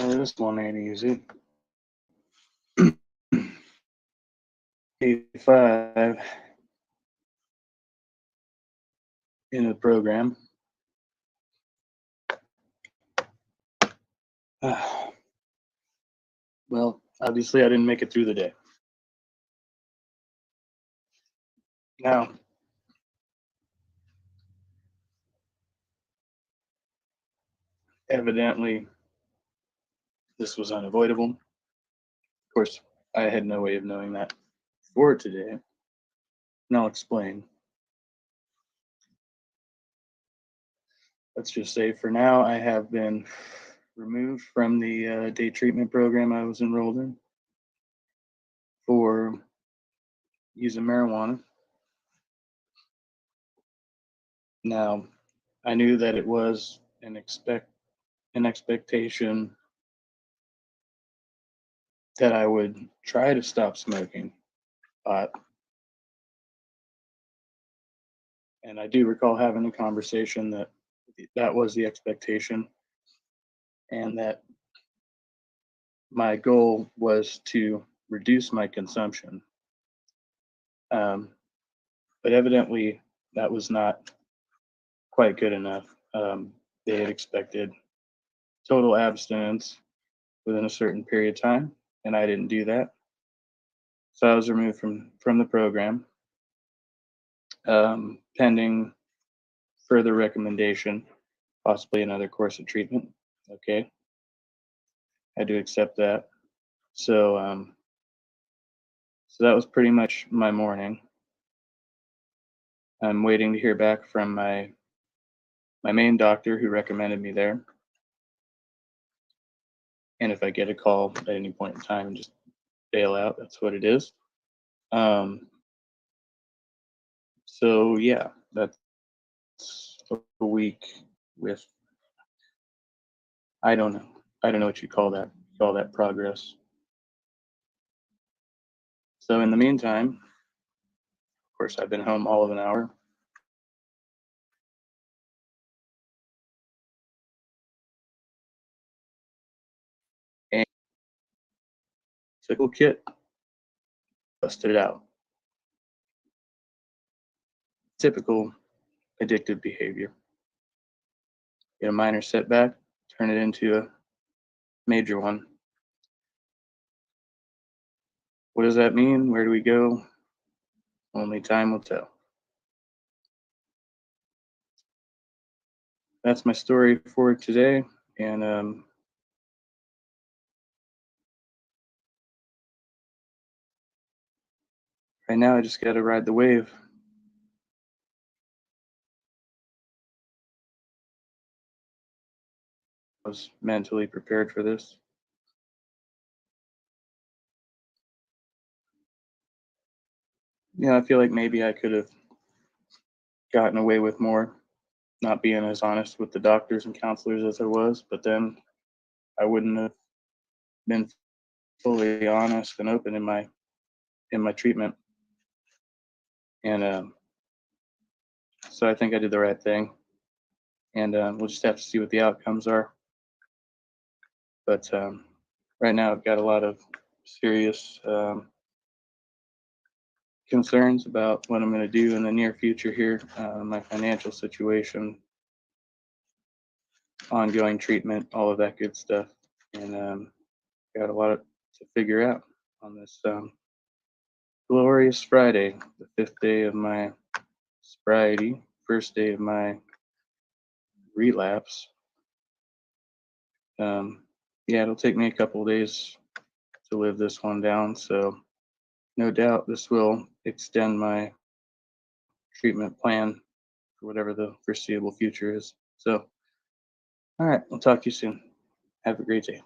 This one ain't easy. Day 5 in the program. Well, obviously I didn't make it through the day. Now, evidently, this was unavoidable. Of course, I had no way of knowing that for today, and I'll explain. Let's just say for now, I have been removed from the day treatment program I was enrolled in for using marijuana. Now, I knew that it was an expectation that I would try to stop smoking pot. And I do recall having a conversation that that was the expectation and that my goal was to reduce my consumption. Um, but evidently, that was not quite good enough. They had expected total abstinence within a certain period of time, and I didn't do that. So I was removed from the program, pending further recommendation, possibly another course of treatment. Okay, I do accept that. So, so that was pretty much my morning. I'm waiting to hear back from my main doctor who recommended me there. And if I get a call at any point in time and just bail out, that's what it is. Um, so yeah, that's a week with I don't know. I don't know what you call that. Call that progress. So in the meantime, of course, I've been home all of an hour. And took a little kit, busted it out. Typical addictive behavior. Get a minor setback, turn it into a major one. What does that mean? Where do we go? Only time will tell. That's my story for today. And right now, I just got to ride the wave. I was mentally prepared for this. I feel like maybe I could have gotten away with more, not being as honest with the doctors and counselors as I was, but then I wouldn't have been fully honest and open in my treatment. And so I think I did the right thing. And we'll just have to see what the outcomes are. But right now, I've got a lot of serious concerns about what I'm going to do in the near future here, my financial situation, ongoing treatment, all of that good stuff. And got a lot to figure out on this glorious Friday, the 5th day of my sobriety, first day of my relapse. Yeah, it'll take me a couple of days to live this one down. So no doubt this will extend my treatment plan for whatever the foreseeable future is. So, all right, I'll talk to you soon. Have a great day.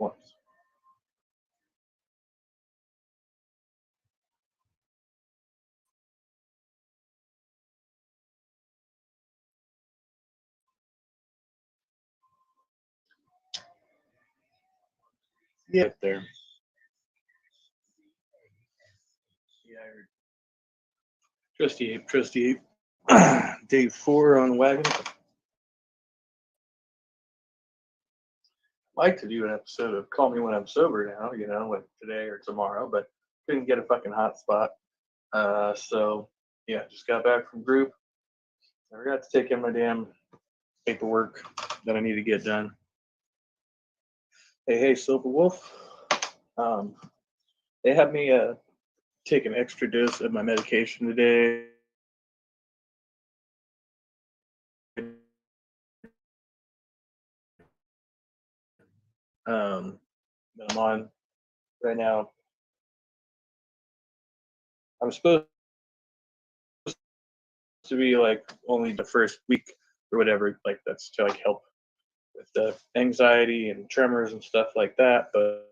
once. Yeah, right there. Yeah, I heard. Trusty Ape. Day 4 on the wagon. Like to do an episode of Call Me When I'm Sober now, like today or tomorrow, but couldn't get a fucking hot spot. So yeah, just got back from group. I forgot to take in my damn paperwork that I need to get done. Hey, Silver Wolf. Um, they had me take an extra dose of my medication today. That I'm on right now. I'm supposed to be like only the first week or whatever, like that's to like help with the anxiety and tremors and stuff like that. But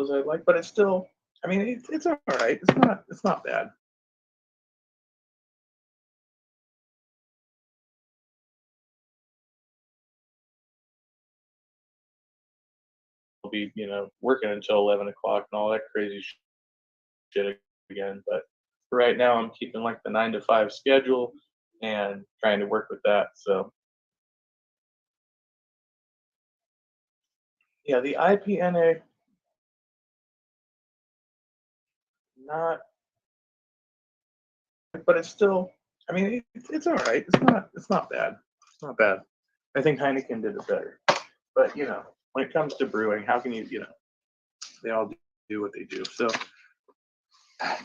as I like, but it's still. I mean, it's all right. It's not bad. I'll be working until 11 o'clock and all that crazy shit again. But right now, I'm keeping like the 9 to 5 schedule and trying to work with that. So yeah, the IPNA not, but it's still. I mean, it's all right. It's not bad. It's not bad. I think Heineken did it better. But when it comes to brewing, how can you they all do what they do. So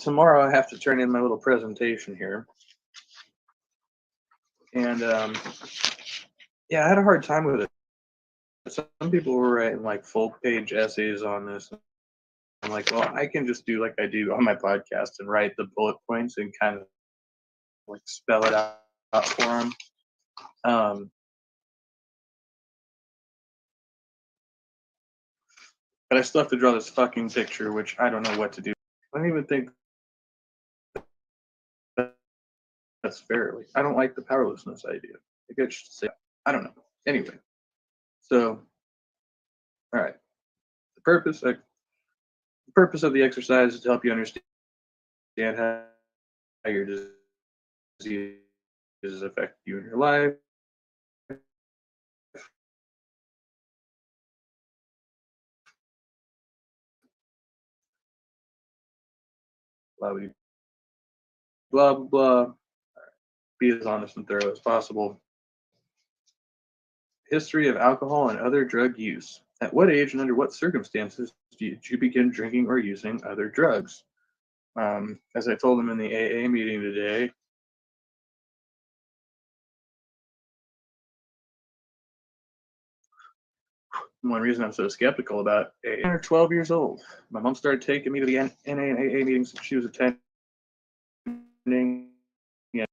tomorrow I have to turn in my little presentation here, and yeah, I had a hard time with it. Some people were writing like full page essays on this. I'm like, well, I can just do like I do on my podcast and write the bullet points and kind of like spell it out for them. But I still have to draw this fucking picture, which I don't know what to do. I don't even think that's fair. Like, I don't like the powerlessness idea. Like, I should say, I don't know. Anyway, so all right. The purpose of the exercise is to help you understand how your diseases affect you in your life. Blah blah blah blah. Blah. Be as honest and thorough as possible. History of alcohol and other drug use. At what age and under what circumstances did you begin drinking or using other drugs? As I told them in the AA meeting today, one reason I'm so skeptical about AA, 10 or 12 years old. My mom started taking me to the NA and AA meetings she was attending. Yeah,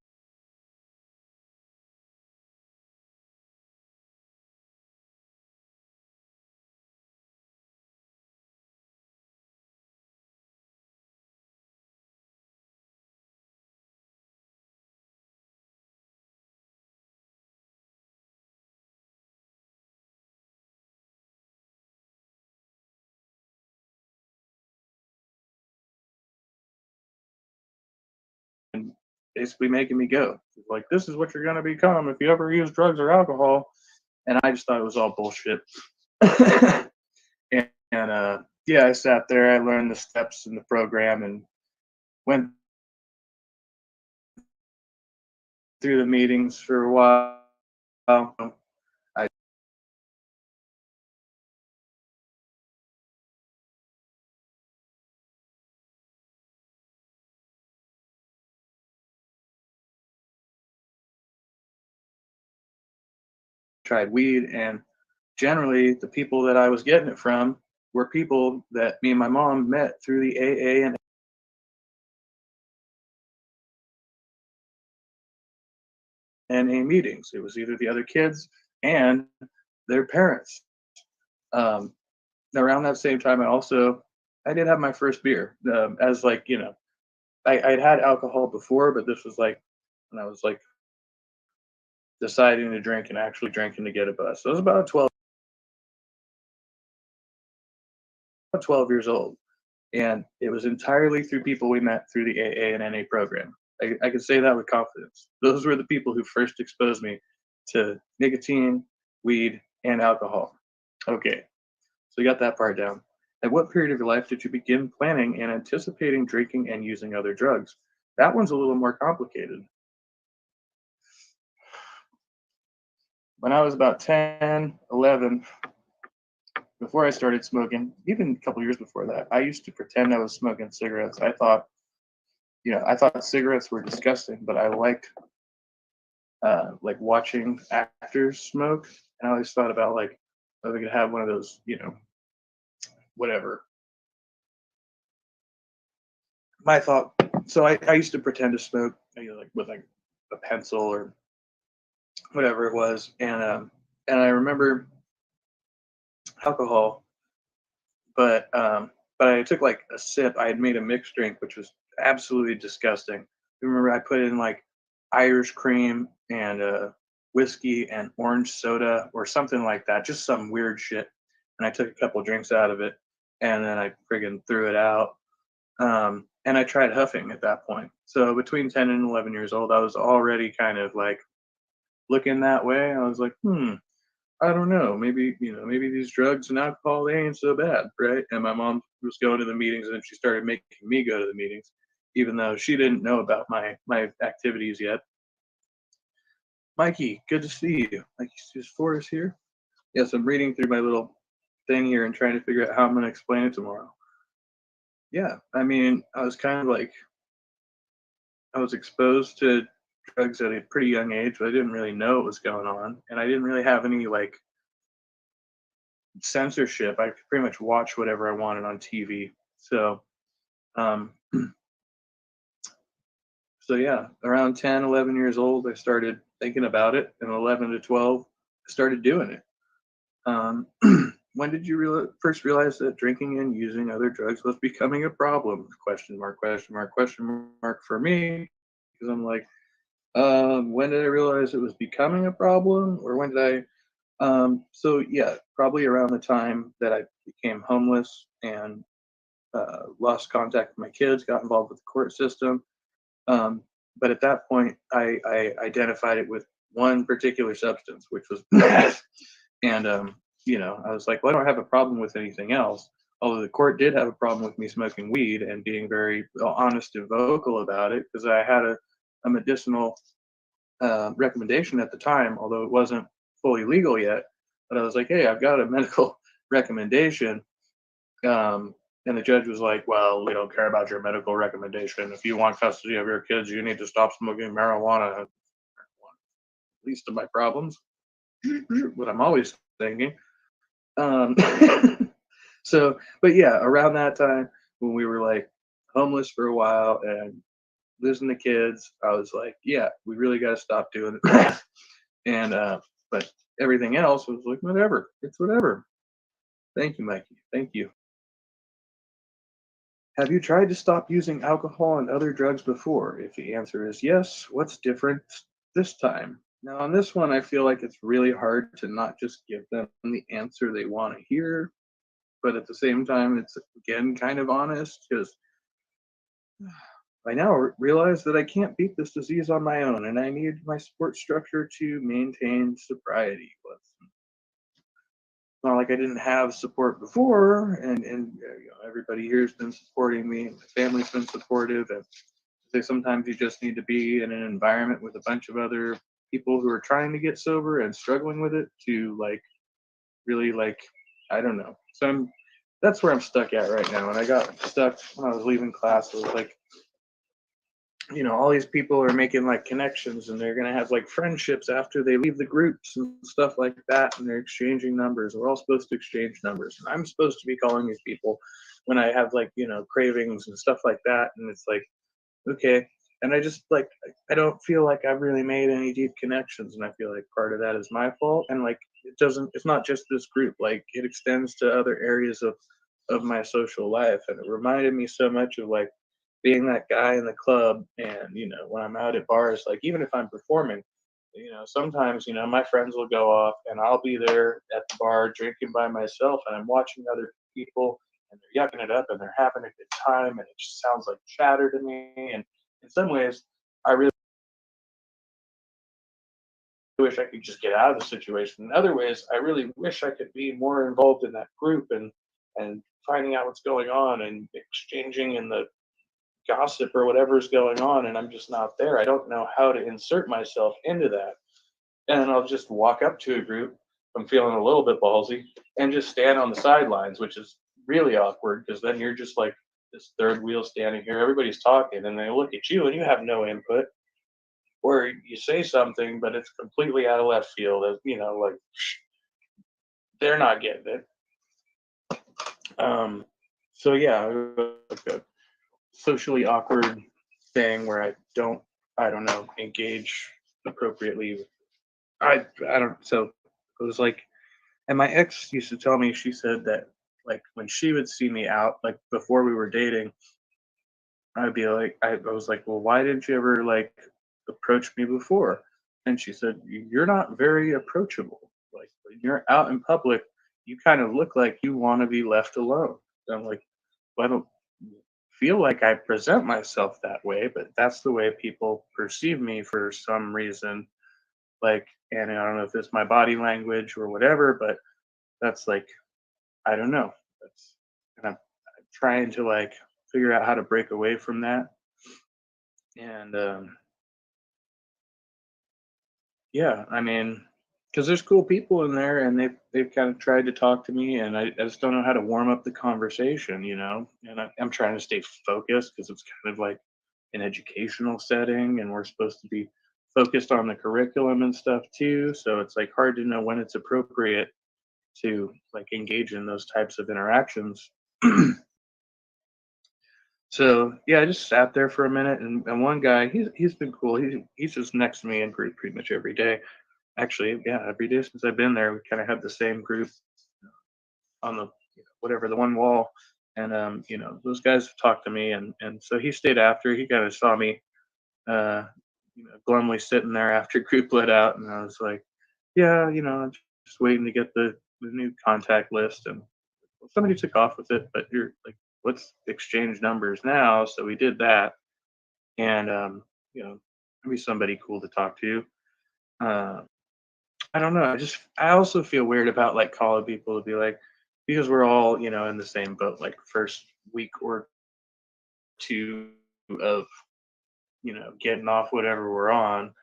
and basically making me go. Like, this is what you're going to become if you ever use drugs or alcohol. And I just thought it was all bullshit. And yeah, I sat there, I learned the steps in the program and went through the meetings for a while. I tried weed, and generally, the people that I was getting it from were people that me and my mom met through the AA and NA meetings. It was either the other kids and their parents. Um, Around that same time, I did have my first beer. As like I'd had alcohol before, but this was like when I was like deciding to drink and actually drinking to get a buzz. So I was about 12 years old, and it was entirely through people we met through the AA and NA program. I can say that with confidence. Those were the people who first exposed me to nicotine, weed, and alcohol. Okay, so you got that part down. At what period of your life did you begin planning and anticipating drinking and using other drugs? That one's a little more complicated. When I was about 10, 11, before I started smoking, even a couple years before that, I used to pretend I was smoking cigarettes. I thought cigarettes were disgusting, but I liked like watching actors smoke. And I always thought about like if I could have one of those, whatever. My thought. So I used to pretend to smoke, like with like a pencil or whatever it was, and I remember alcohol, but I took like a sip. I had made a mixed drink, which was absolutely disgusting. I remember I put in like Irish cream and whiskey and orange soda or something like that, just some weird shit. And I took a couple drinks out of it, and then I friggin' threw it out. And I tried huffing at that point. So between 10 and 11 years old, I was already kind of like looking that way. I was like, I don't know. Maybe these drugs and alcohol, they ain't so bad, right? And my mom was going to the meetings, and she started making me go to the meetings, even though she didn't know about my activities yet. Mikey, good to see you. Mikey's Forrest here. Yes, I'm reading through my little thing here and trying to figure out how I'm going to explain it tomorrow. Yeah, I mean, I was kind of like I was exposed to drugs at a pretty young age, but I didn't really know what was going on, and I didn't really have any like censorship. I could pretty much watch whatever I wanted on TV. So, um, so yeah, around 10, 11 years old, I started thinking about it, and 11 to 12, I started doing it. Um, when did you first realize that drinking and using other drugs was becoming a problem? Question mark, question mark, question mark for me. Because I'm like, when did I realize it was becoming a problem? Or when did so yeah, probably around the time that I became homeless and lost contact with my kids, got involved with the court system. Um, but at that point, I identified it with one particular substance, which was meth. And, I was like, well, I don't have a problem with anything else. Although the court did have a problem with me smoking weed and being very honest and vocal about it because I had a medicinal recommendation at the time, although it wasn't fully legal yet. But I was like, hey, I've got a medical recommendation. And the judge was like, well, we don't care about your medical recommendation. If you want custody of your kids, you need to stop smoking marijuana. Least of my problems. What I'm always thinking. Um, so, but yeah, around that time when we were like homeless for a while and losing the kids, I was like, yeah, we really got to stop doing it. And, but everything else was like, whatever, it's whatever. Thank you, Mikey. Thank you. Have you tried to stop using alcohol and other drugs before? If the answer is yes, what's different this time? Now, on this one, I feel like it's really hard to not just give them the answer they want to hear, but at the same time, it's again kind of honest because I now realize that I can't beat this disease on my own and I need my support structure to maintain sobriety. It's not like I didn't have support before, and everybody here has been supporting me, and my family's been supportive, and say sometimes you just need to be in an environment with a bunch of other people who are trying to get sober and struggling with it to like really like I don't know. So that's where I'm stuck at right now. And I got stuck when I was leaving class. It was like, all these people are making like connections and they're gonna have like friendships after they leave the groups and stuff like that, and they're exchanging numbers. We're all supposed to exchange numbers, and I'm supposed to be calling these people when I have like cravings and stuff like that. And it's like, okay. And I just like I don't feel like I've really made any deep connections, and I feel like part of that is my fault. And like it's not just this group, like it extends to other areas of my social life. And it reminded me so much of like being that guy in the club. And when I'm out at bars, like even if I'm performing, sometimes my friends will go off and I'll be there at the bar drinking by myself, and I'm watching other people and they're yucking it up and they're having a good time, and it just sounds like chatter to me. And in some ways, I really wish I could just get out of the situation. In other ways, I really wish I could be more involved in that group and finding out what's going on and exchanging in the gossip or whatever's going on. And I'm just not there. I don't know how to insert myself into that. And I'll just walk up to a group. I'm feeling a little bit ballsy and just stand on the sidelines, which is really awkward because then you're just like this third wheel standing here. Everybody's talking and they look at you and you have no input. Or you say something, but it's completely out of left field. Like they're not getting it. So yeah, like a socially awkward thing where I don't know, engage appropriately. I don't. So it was like, and my ex used to tell me, she said that like when she would see me out, like before we were dating, I'd be like, I was like, well, why didn't you ever like approach me before? And she said, you're not very approachable. Like when you're out in public, you kind of look like you want to be left alone. And I'm like, well, I don't feel like I present myself that way, but that's the way people perceive me for some reason. Like, and I don't know if it's my body language or whatever, but that's like, I don't know. That's, and I'm trying to like figure out how to break away from that. And yeah, I mean, because there's cool people in there, and they've kind of tried to talk to me, and I just don't know how to warm up the conversation, And I'm trying to stay focused because it's kind of like an educational setting, and we're supposed to be focused on the curriculum and stuff too. So it's like hard to know when it's appropriate to like engage in those types of interactions. So yeah, I just sat there for a minute, and one guy, he's been cool. He's just next to me in group pretty much every day. Actually, yeah, every day since I've been there, we kind of have the same group. on the whatever the one wall, and those guys talked to me, and so he stayed after. He kind of saw me, uh, glumly sitting there after group let out, and I was like, yeah, I'm just waiting to get the new contact list, and somebody took off with it, but you're like, let's exchange numbers now. So we did that, and maybe somebody cool to talk to. Uh, I don't know. I also feel weird about like calling people to be like, because we're all in the same boat. Like first week or two of getting off whatever we're on,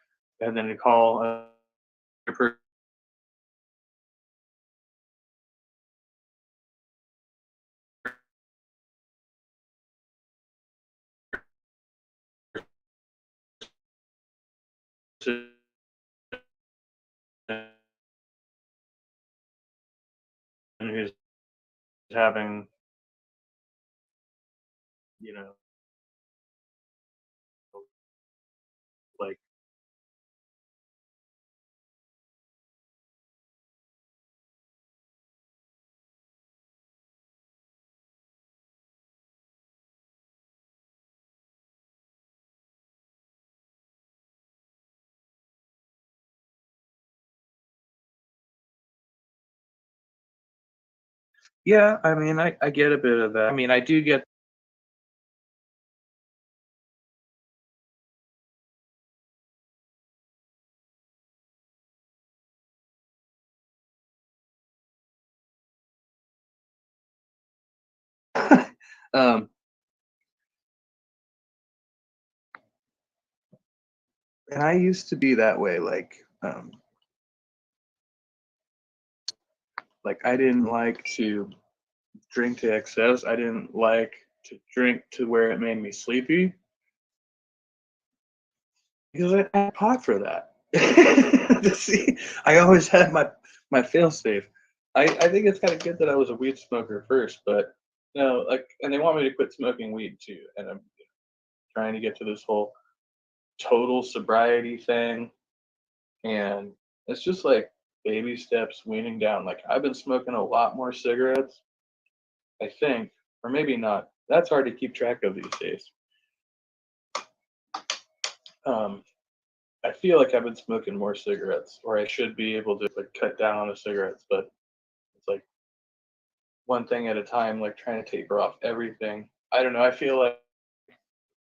and then to call a person who's having you know like yeah. I mean, I get a bit of that. I mean, I do get. um, and I used to be that way. Like I didn't like to drink to excess. I didn't like to drink to where it made me sleepy because I had pot for that. See, I always had my fail safe. I think it's kind of good that I was a weed smoker first, but no, like, and they want me to quit smoking weed too, and I'm trying to get to this whole total sobriety thing, and it's just like baby steps weaning down. Like I've been smoking a lot more cigarettes, I think, or maybe not. That's hard to keep track of these days. Um, I feel like I've been smoking more cigarettes, or I should be able to like cut down on the cigarettes, but it's like one thing at a time, like trying to taper off everything. I don't know. I feel like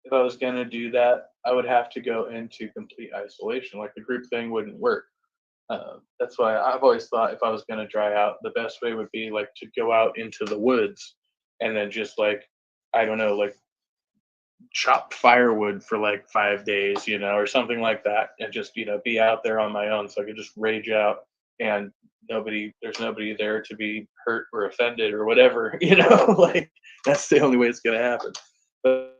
if I was gonna do that, I would have to go into complete isolation. Like the group thing wouldn't work. That's why I've always thought if I was gonna dry out, the best way would be like to go out into the woods and then just like I don't know, like chop firewood for like 5 days, or something like that, and just be out there on my own, so I could just rage out, and there's nobody there to be hurt or offended or whatever, like that's the only way it's gonna happen. But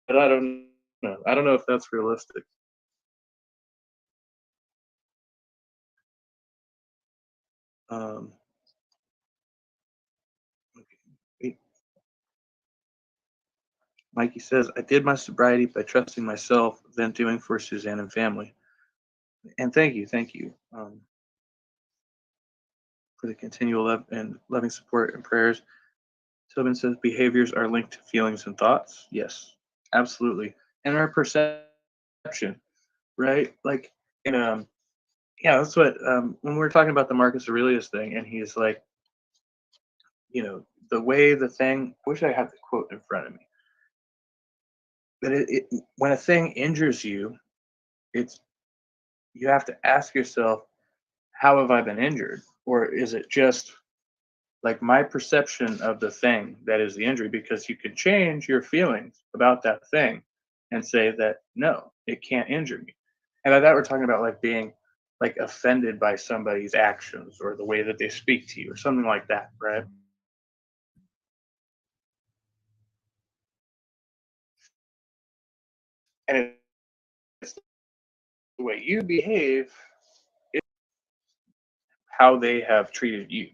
I don't know. I don't know if that's realistic. Um, okay. Mikey says, I did my sobriety by trusting myself, then doing for Suzanne and family. And thank you for the continual love and loving support and prayers. Tobin says behaviors are linked to feelings and thoughts. Yes, absolutely. And our perception, right? Like, and yeah, that's what when we were talking about the Marcus Aurelius thing, and he's like, the way the thing. I wish I had the quote in front of me. But when a thing injures you, it's you have to ask yourself, how have I been injured, or is it just like my perception of the thing that is the injury? Because you could change your feelings about that thing and say that no, it can't injure me. And by that we're talking about like being like offended by somebody's actions or the way that they speak to you or something like that, right? And it's the way you behave, it's how they have treated you.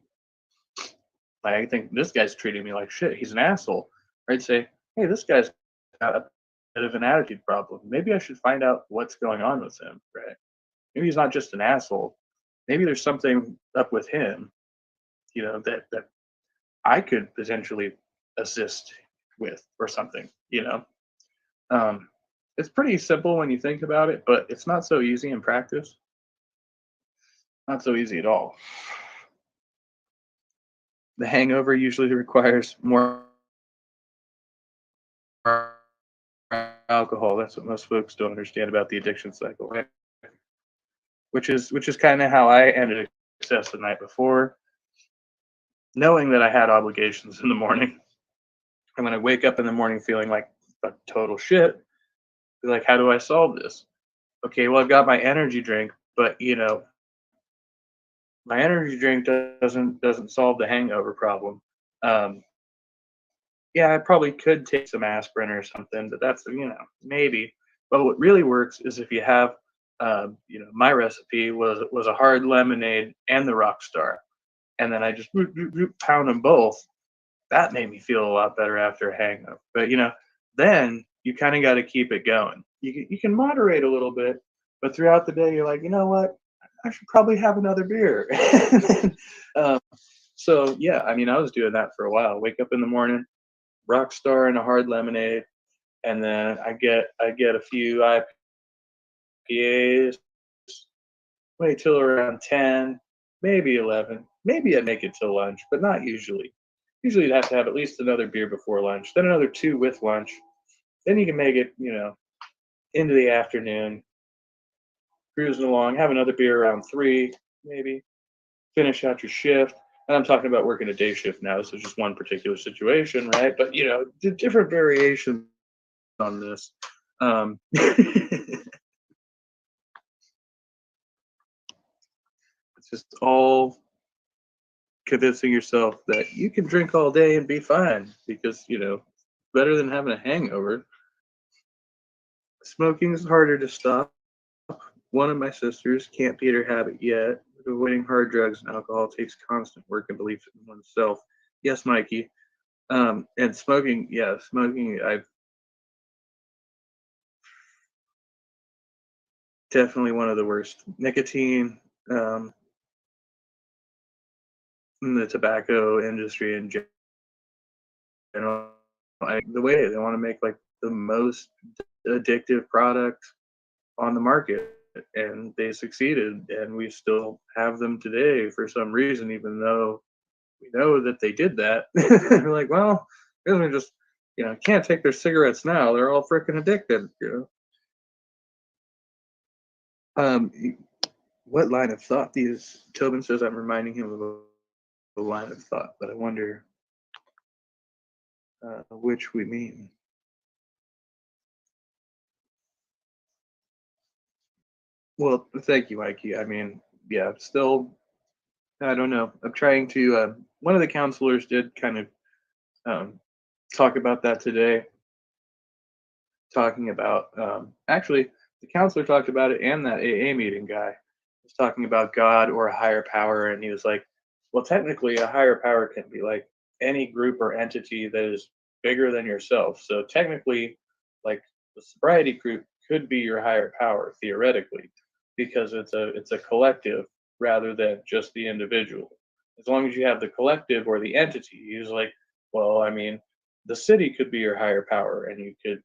Like I think this guy's treating me like shit. He's an asshole. I'd say, hey, this guy's got a bit of an attitude problem. Maybe I should find out what's going on with him, right? Maybe he's not just an asshole. Maybe there's something up with him, that I could potentially assist with or something, you know. Um, it's pretty simple when you think about it, but it's not so easy in practice. Not so easy at all. The hangover usually requires more alcohol. That's what most folks don't understand about the addiction cycle, right? Which is kind of how I ended success the night before, knowing that I had obligations in the morning. And when I wake up in the morning feeling like a total shit, like, how do I solve this? Okay, well, I've got my energy drink, but my energy drink doesn't solve the hangover problem. Um, yeah, I probably could take some aspirin or something, but that's maybe. But what really works is if you have, my recipe was a hard lemonade and the rock star, and then I just pound them both. That made me feel a lot better after a hangover. But then you kind of got to keep it going. You can moderate a little bit, but throughout the day you're like, you know what? I should probably have another beer. um, so yeah, I mean, I was doing that for a while. Wake up in the morning, rock star and a hard lemonade, and then I get a few IPAs. Wait till around 10, maybe 11. Maybe I'd make it till lunch, but not usually. Usually you'd have to have at least another beer before lunch, then another two with lunch. Then you can make it, into the afternoon, cruising along, have another beer around 3, maybe, finish out your shift. And I'm talking about working a day shift now, so just one particular situation, right? But, different variations on this. It's just all convincing yourself that you can drink all day and be fine because better than having a hangover. Smoking is harder to stop. One of my sisters can't beat her habit yet. Avoiding hard drugs and alcohol takes constant work and belief in oneself. Yes, Mikey. And smoking, yeah, smoking. I've definitely one of the worst. Nicotine, in the tobacco industry in general. The way they want to make like the most addictive product on the market, and they succeeded, and we still have them today for some reason, even though we know that they did that. We're like, well, they're just can't take their cigarettes now. They're all freaking addicted. Um, what line of thought these? Tobin says I'm reminding him of a line of thought, but I wonder which we mean. Well, thank you, Mikey. I mean, yeah, still, I don't know. I'm trying to. One of the counselors did kind of um, talk about that today, talking about actually, the counselor talked about it, and that AA meeting guy was talking about God or a higher power, and he was like, well, technically, a higher power can be like any group or entity that is bigger than yourself. So technically, like the sobriety group could be your higher power theoretically, because it's a collective rather than just the individual. As long as you have the collective or the entity, he's like, well, I mean, the city could be your higher power, and you could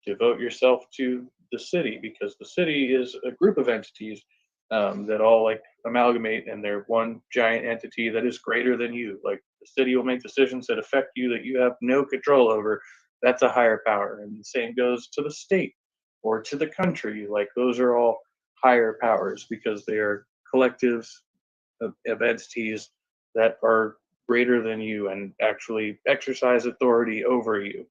devote yourself to the city because the city is a group of entities that all like amalgamate, and they're one giant entity that is greater than you. Like the city will make decisions that affect you that you have no control over. That's a higher power, and the same goes to the state or to the country. Like those are all higher powers because they are collectives of entities that are greater than you and actually exercise authority over you.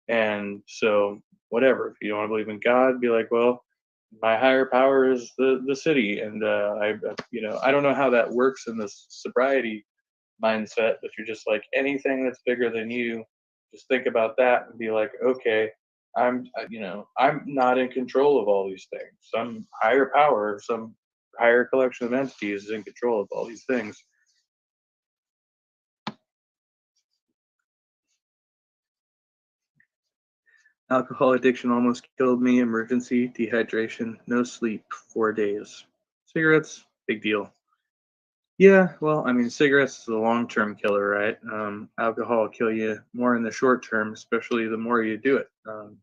And so, whatever, if you don't want to believe in God, be like, well, my higher power is the city, and I don't know how that works in this sobriety mindset, but you're just like anything that's bigger than you, just think about that and be like, okay, I'm not in control of all these things. Some higher power, some higher collection of entities is in control of all these things. Alcohol addiction almost killed me. Emergency, dehydration, no sleep, 4 days. Cigarettes, big deal. Yeah, well, I mean, cigarettes is a long-term killer, right? Alcohol will kill you more in the short term, especially the more you do it.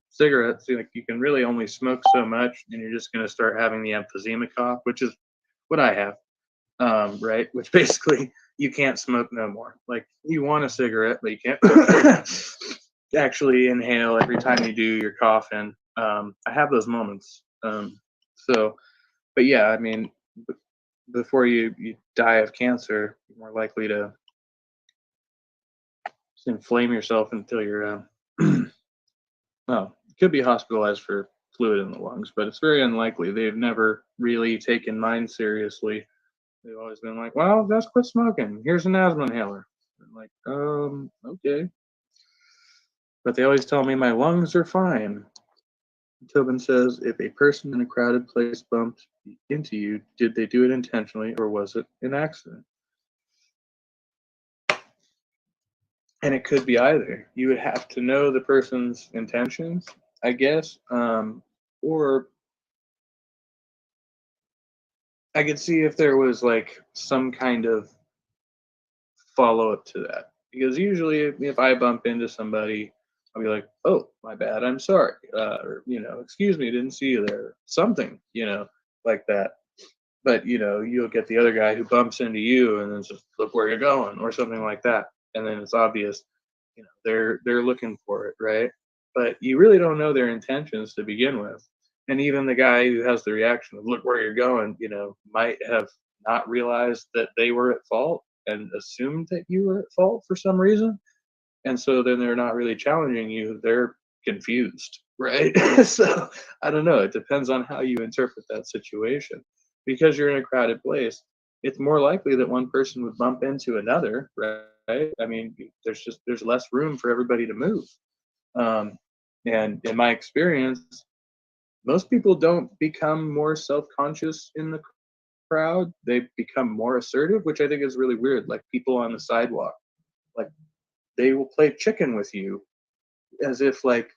Cigarettes, like you can really only smoke so much, and you're just going to start having the emphysema cough, which is what I have, right? Which basically you can't smoke no more. Like you want a cigarette, but you can't actually inhale every time you do. You're coughing. I have those moments. So, but yeah, I mean, before you die of cancer, you're more likely to just inflame yourself until you're, well, you could be hospitalized for fluid in the lungs, but it's very unlikely. They've never really taken mine seriously. They've always been like, well, just quit smoking. Here's an asthma inhaler. I'm like, okay. But they always tell me my lungs are fine. Tobin says, if a person in a crowded place bumped into you, did they do it intentionally or was it an accident? And it could be either. You would have to know the person's intentions, I guess, or I could see if there was like some kind of follow up to that. Because usually, if I bump into somebody, I'll be like, "Oh, my bad. I'm sorry," or "Excuse me, didn't see you there." Something, like that. But you'll get the other guy who bumps into you and then just look where you're going, or something like that, and then it's obvious, they're looking for it, right? But you really don't know their intentions to begin with. And even the guy who has the reaction of look where you're going, might have not realized that they were at fault and assumed that you were at fault for some reason. And so then they're not really challenging you, they're confused, right? So I don't know. It depends on how you interpret that situation. Because you're in a crowded place, it's more likely that one person would bump into another, right? I mean, there's less room for everybody to move. Um, and in my experience, most people don't become more self-conscious in the crowd. They become more assertive, which I think is really weird. Like people on the sidewalk, like they will play chicken with you as if like,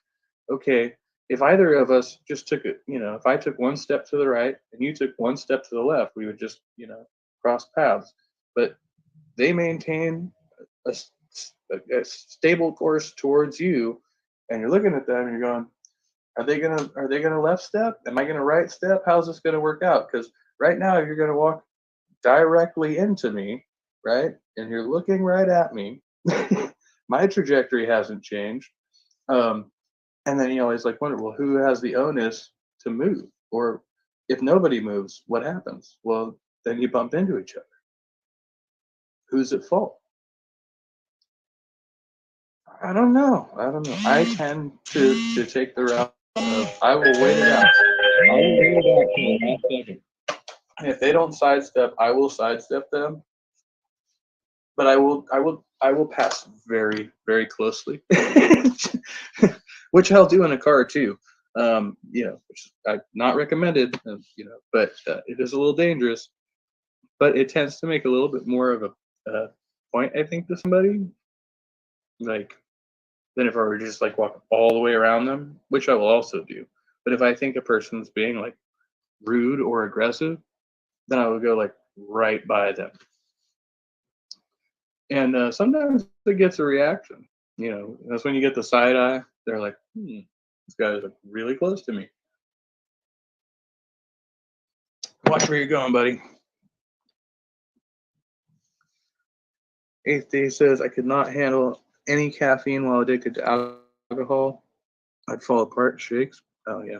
okay, if either of us just took it, if I took one step to the right and you took one step to the left, we would just, cross paths. But they maintain a, a stable course towards you, and you're looking at them and you're going, are they gonna left step? Am I gonna right step? How's this gonna work out? Because right now you're gonna walk directly into me, right? And you're looking right at me. My trajectory hasn't changed. Um, and then you always like wonder, well, who has the onus to move? Or if nobody moves, what happens? Well, then you bump into each other. Who's at fault? I don't know. I don't know. I tend to take the route of I will wait it out. I will wait it out for the last second. If they don't sidestep, I will sidestep them. But I will pass very, very closely. Which I'll do in a car too. Which I not recommended, but it is a little dangerous. But it tends to make a little bit more of a point, I think, to somebody, like than if I were just like walking all the way around them, which I will also do. But if I think a person's being like rude or aggressive, then I will go like right by them. And sometimes it gets a reaction. That's when you get the side eye. They're like, this guy is like really close to me. Watch where you're going, buddy. Eighth Day says, I could not handle any caffeine while addicted to alcohol. I'd fall apart, shakes. Oh, yeah.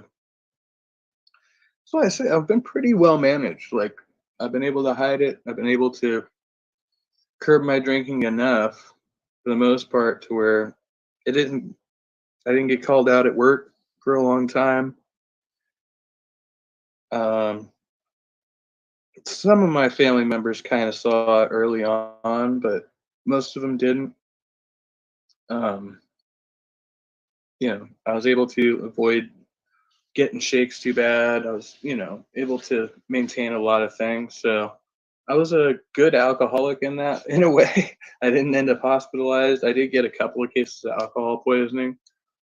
So I say I've been pretty well managed. Like, I've been able to hide it. I've been able to curb my drinking enough for the most part to where it didn't, I didn't get called out at work for a long time. Um, some of my family members kind of saw it early on, but most of them didn't. Um, I was able to avoid getting shakes too bad. I was, able to maintain a lot of things. So I was a good alcoholic in that, in a way. I didn't end up hospitalized. I did get a couple of cases of alcohol poisoning,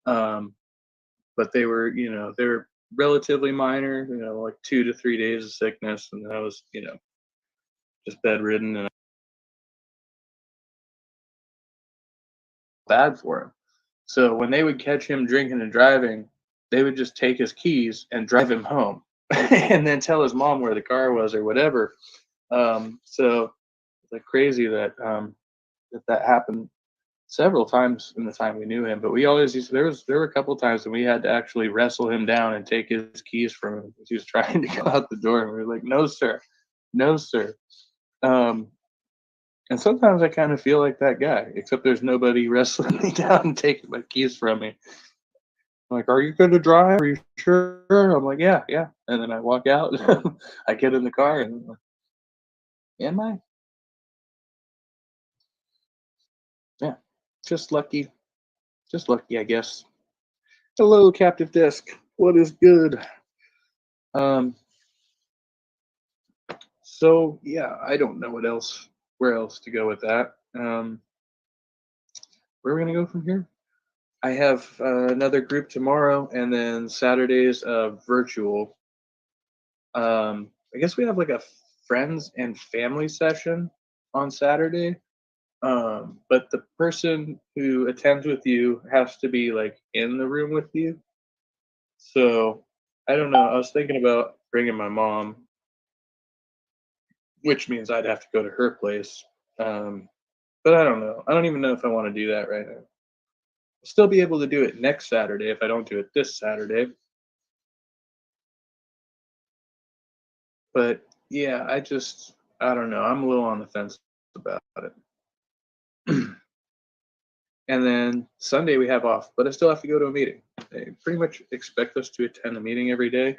um, but they were relatively minor. Like 2 to 3 days of sickness, and then I was, just bedridden and bad for him. So when they would catch him drinking and driving, they would just take his keys and drive him home and then tell his mom where the car was or whatever. So it's like crazy that that happened several times in the time we knew him. But we always used there were a couple times when we had to actually wrestle him down and take his keys from him because he was trying to go out the door, and we were like, "No, sir, no, sir." Um, and sometimes I kind of feel like that guy, except there's nobody wrestling me down and taking my keys from me. I'm like, "Are you going to drive? Are you sure?" I'm like, "Yeah, yeah." And then I walk out. I get in the car, and I'm like, am I? Yeah, just lucky. Just lucky, I guess. Hello, captive disc. What is good? Um, so yeah, I don't know where else to go with that. Where are we gonna go from here? I have another group tomorrow, and then Saturday's virtual. I guess we have like a friends and family session on Saturday. But the person who attends with you has to be like in the room with you. So I don't know. I was thinking about bringing my mom, which means I'd have to go to her place. Um, but I don't know. I don't even know if I want to do that right now. I'll still be able to do it next Saturday if I don't do it this Saturday. But yeah, I don't know. I'm a little on the fence about it. And then Sunday we have off, but I still have to go to a meeting. They pretty much expect us to attend a meeting every day.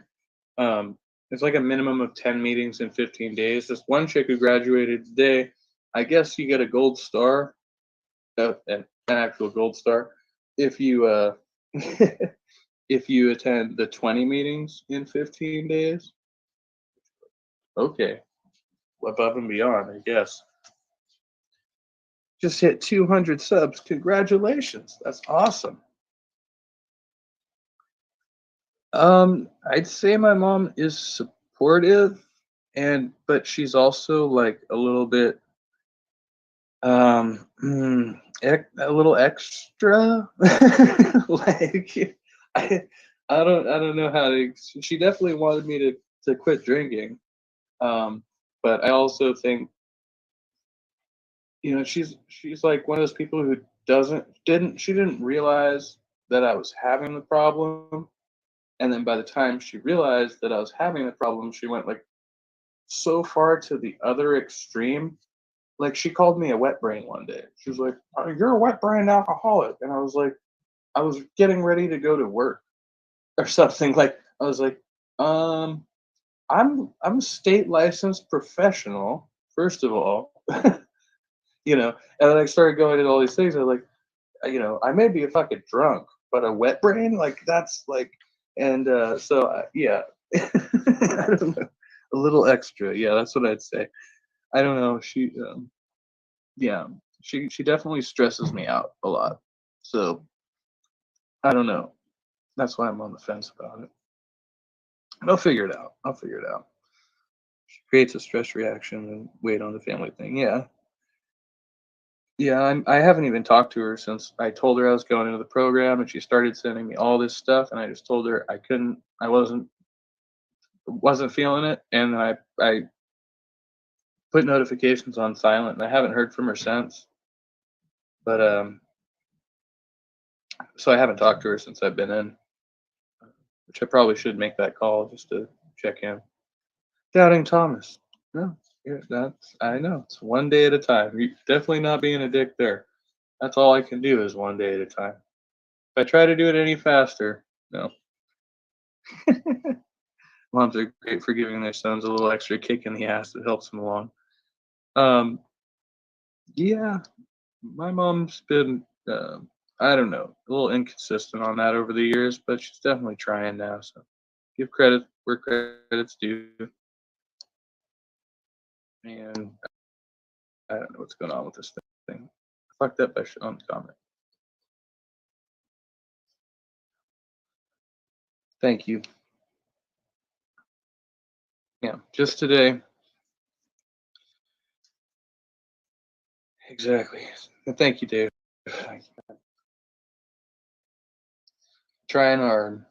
Um, it's like a minimum of 10 meetings in 15 days. This one chick who graduated today, I guess you get a gold star, an actual gold star, if you if you attend the 20 meetings in 15 days. Okay, above and beyond, I guess. Just hit 200 subs. Congratulations. That's awesome. I'd say my mom is supportive, but she's also like a little bit a little extra. Like I I don't know how to. She definitely wanted me to quit drinking. But I also think, she's like one of those people who didn't realize that I was having the problem, and then by the time she realized that I was having the problem, she went like so far to the other extreme. Like she called me a wet brain one day. She was like, "You're a wet brain alcoholic," and I was like, I was getting ready to go to work or something. Like I was like, um, I'm a state licensed professional, first of all, and then I started going into all these things. I was like, I may be a fucking drunk, but a wet brain, like that's like, and yeah, I don't know, a little extra, yeah, that's what I'd say. I don't know, yeah, she definitely stresses me out a lot, so I don't know. That's why I'm on the fence about it. But I'll figure it out. I'll figure it out. She creates a stress reaction and weight on the family thing. Yeah, yeah. I haven't even talked to her since I told her I was going into the program, and she started sending me all this stuff, and I just told her I couldn't. I wasn't feeling it, and I put notifications on silent, and I haven't heard from her since. But so I haven't talked to her since I've been in, which I probably should make that call just to check in. Doubting Thomas. No, yeah, that's I know. It's one day at a time. You're definitely not being a dick there. That's all I can do is one day at a time. If I try to do it any faster, no. Moms are great for giving their sons a little extra kick in the ass that helps them along. Um, yeah, my mom's been, I don't know, a little inconsistent on that over the years, but she's definitely trying now. So give credit where credit's due. And I don't know what's going on with this thing. I fucked up by on the comment. Thank you. Yeah, just today, Exactly. And thank you, Dave. Trying hard.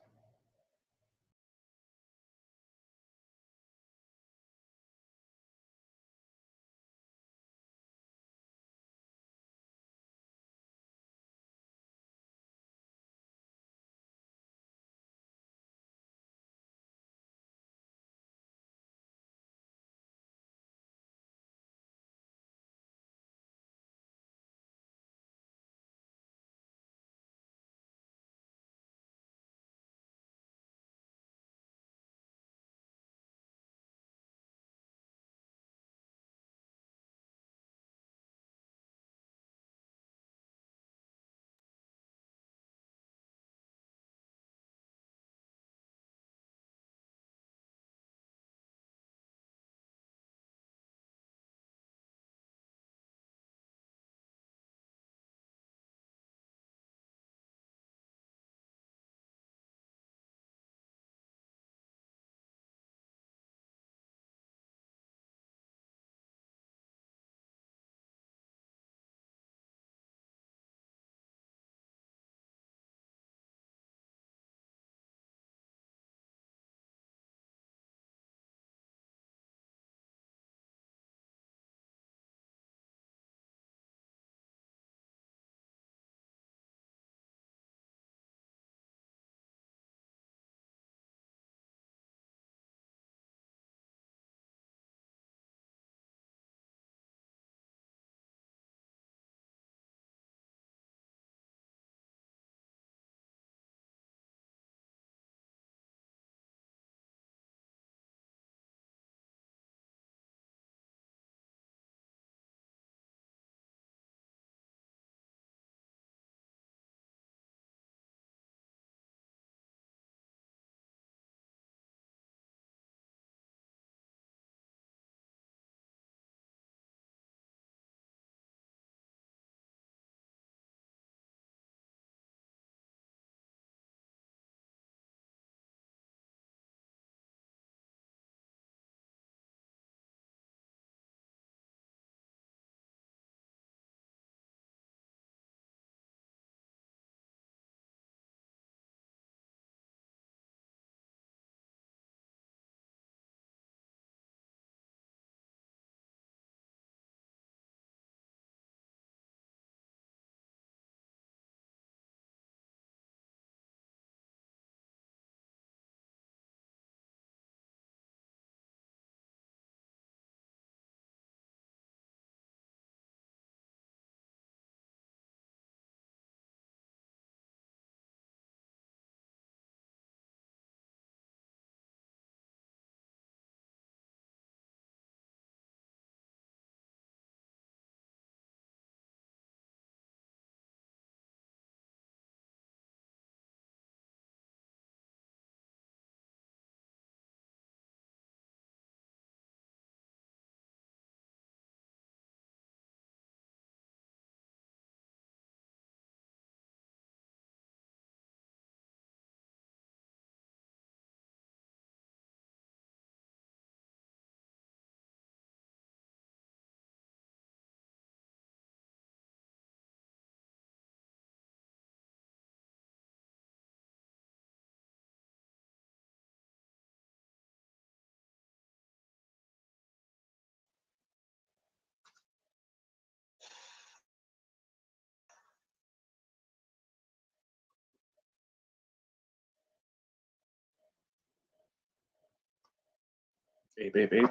Babe, babe, babe.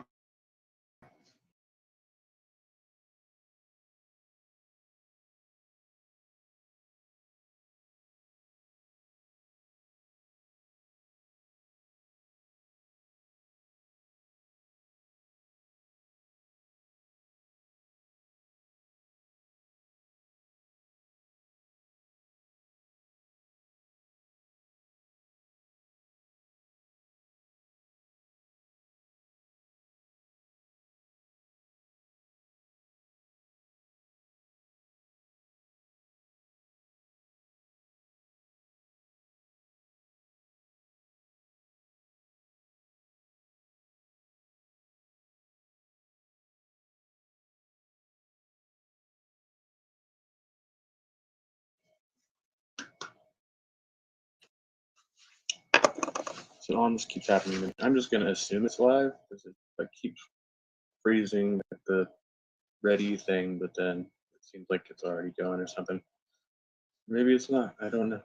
So all this keeps happening. I'm just gonna assume it's live because it like keeps freezing the ready thing, but then it seems like it's already going or something. Maybe it's not. I don't know.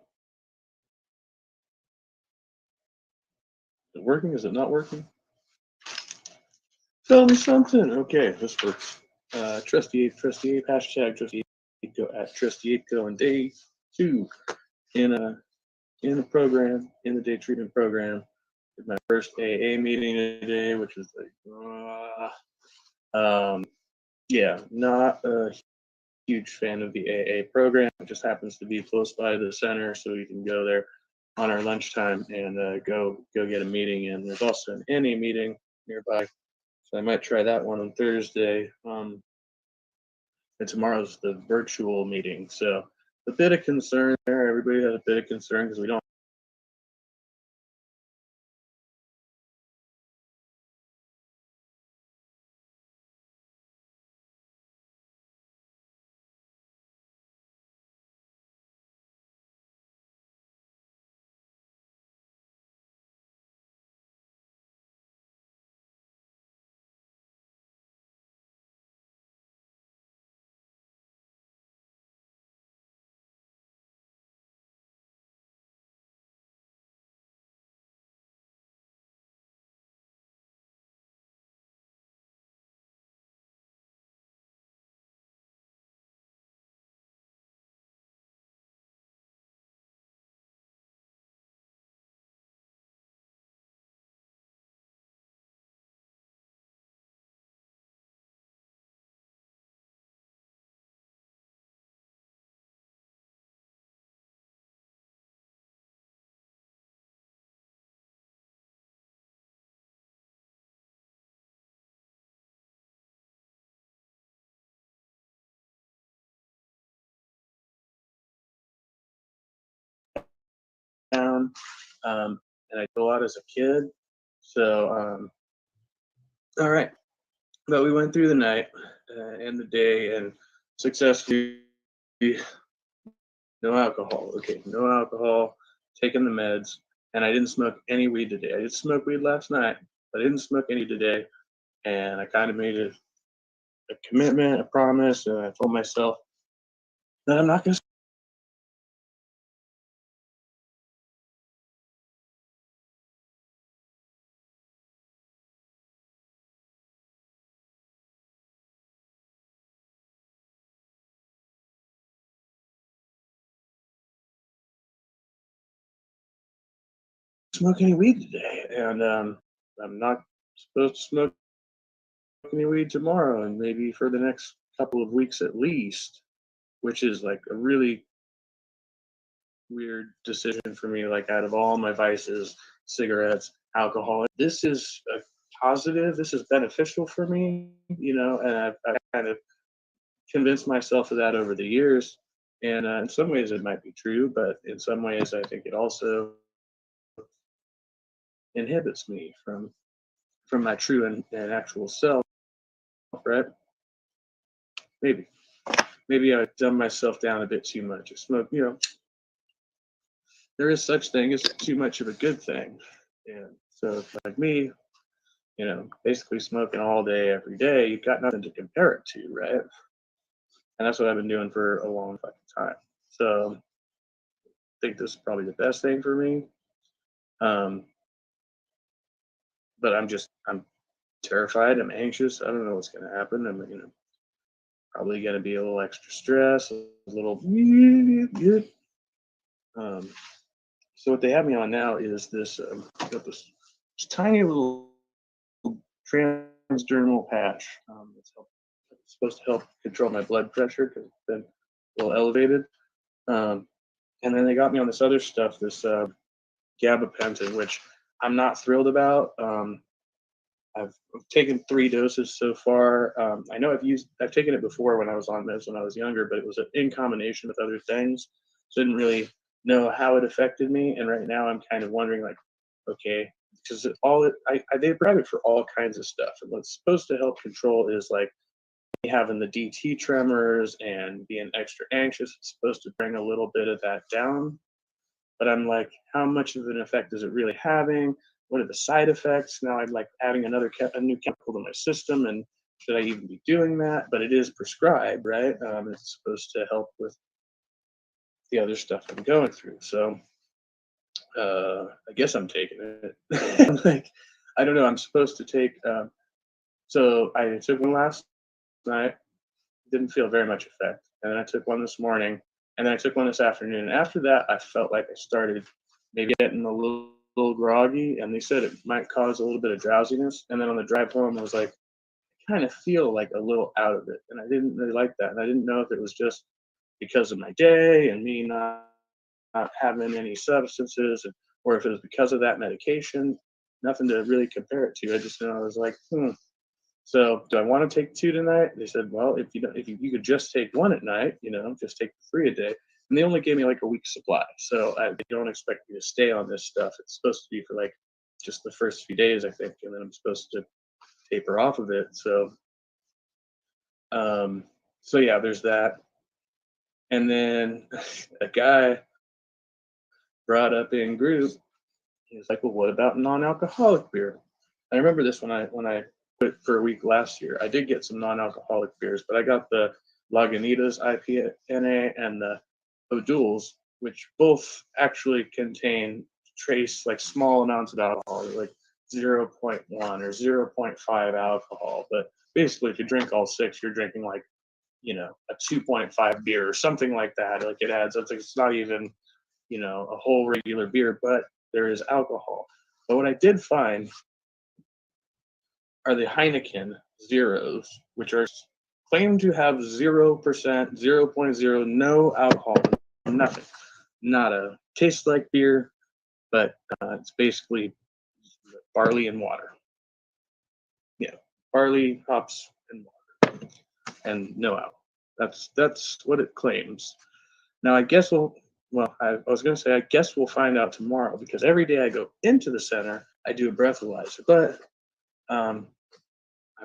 Is it working? Is it not working? Tell me something. Okay, this works. Trusty Ape, hashtag Trusty Ape, go at Trusty Ape, go on day 2 in a program, in the day treatment program. Did my first AA meeting today, which was like, yeah, not a huge fan of the AA program. It just happens to be close by the center, so we can go there on our lunchtime and go get a meeting. And there's also an NA meeting nearby, so I might try that one on Thursday. And tomorrow's the virtual meeting, so a bit of concern there. Everybody had a bit of concern because we don't. Down, and I did a lot as a kid. So, all right. But we went through the night and the day and successfully no alcohol. Okay, no alcohol, taking the meds, and I didn't smoke any weed today. I did smoke weed last night, but I didn't smoke any today. And I kind of made a commitment, a promise, and I told myself that I'm not going to smoke any weed today, and I'm not supposed to smoke any weed tomorrow, and maybe for the next couple of weeks at least, which is like a really weird decision for me. Like out of all my vices, cigarettes, alcohol, this is a positive. This is beneficial for me, and I've kind of convinced myself of that over the years. And in some ways, it might be true, but in some ways, I think it also inhibits me from my true and actual self, right? Maybe I've dumbed myself down a bit too much. I smoke, there is such thing as too much of a good thing. And so like me, basically smoking all day, every day, you've got nothing to compare it to, right? And that's what I've been doing for a long fucking time. So I think this is probably the best thing for me. But I'm terrified. I'm anxious. I don't know what's going to happen. I'm, probably going to be a little extra stress, a little. So what they have me on now is this, this tiny little transdermal patch. It's supposed to help control my blood pressure because it's been a little elevated. And then they got me on this other stuff, this gabapentin, which I'm not thrilled about. I've taken 3 doses so far. I know I've taken it before when I was on meds when I was younger, but it was in combination with other things. So I didn't really know how it affected me. And right now I'm kind of wondering, like, okay, because they prescribe it for all kinds of stuff. And what's supposed to help control is like having the DT tremors and being extra anxious. It's supposed to bring a little bit of that down. But I'm like, how much of an effect is it really having? what are the side effects? Now I'd like adding a new chemical to my system, and should I even be doing that? But it is prescribed, right? It's supposed to help with the other stuff I'm going through. So I guess I'm taking it. Like, I don't know. I'm supposed to take. So I took one last night. Didn't feel very much effect, and then I took one this morning, and then I took one this afternoon. And after that, I felt like I started maybe getting a little groggy, and they said it might cause a little bit of drowsiness. And then on the drive home, I was like, I kind of feel like a little out of it, and I didn't really like that. And I didn't know if it was just because of my day and me not having any substances, or if it was because of that medication. Nothing to really compare it to. I just know I was like, So do I want to take 2 tonight? They said, well, if you don't, if you could just take 1 at night, just take 3 a day. And they only gave me like a week's supply. So they don't expect me to stay on this stuff. It's supposed to be for like just the first few days, I think, and then I'm supposed to taper off of it. So yeah, there's that. And then a guy brought up in group, he was like, well, what about non-alcoholic beer? I remember this when I quit for a week last year. I did get some non-alcoholic beers, but I got the Lagunitas IPA and the O'Doul's, which both actually contain trace like small amounts of alcohol, like 0.1 or 0.5 alcohol. But basically, if you drink all 6, you're drinking like a 2.5 beer or something like that. Like it adds up. It's not even a whole regular beer, but there is alcohol. But what I did find are the Heineken Zeros, which are claimed to have 0%, 0.0, no alcohol, nothing. Nada. Tastes like beer, but it's basically barley and water. Yeah, barley, hops, and water, and no alcohol. That's what it claims. Now, I guess I was going to say, I guess we'll find out tomorrow, because every day I go into the center, I do a breathalyzer, but I'm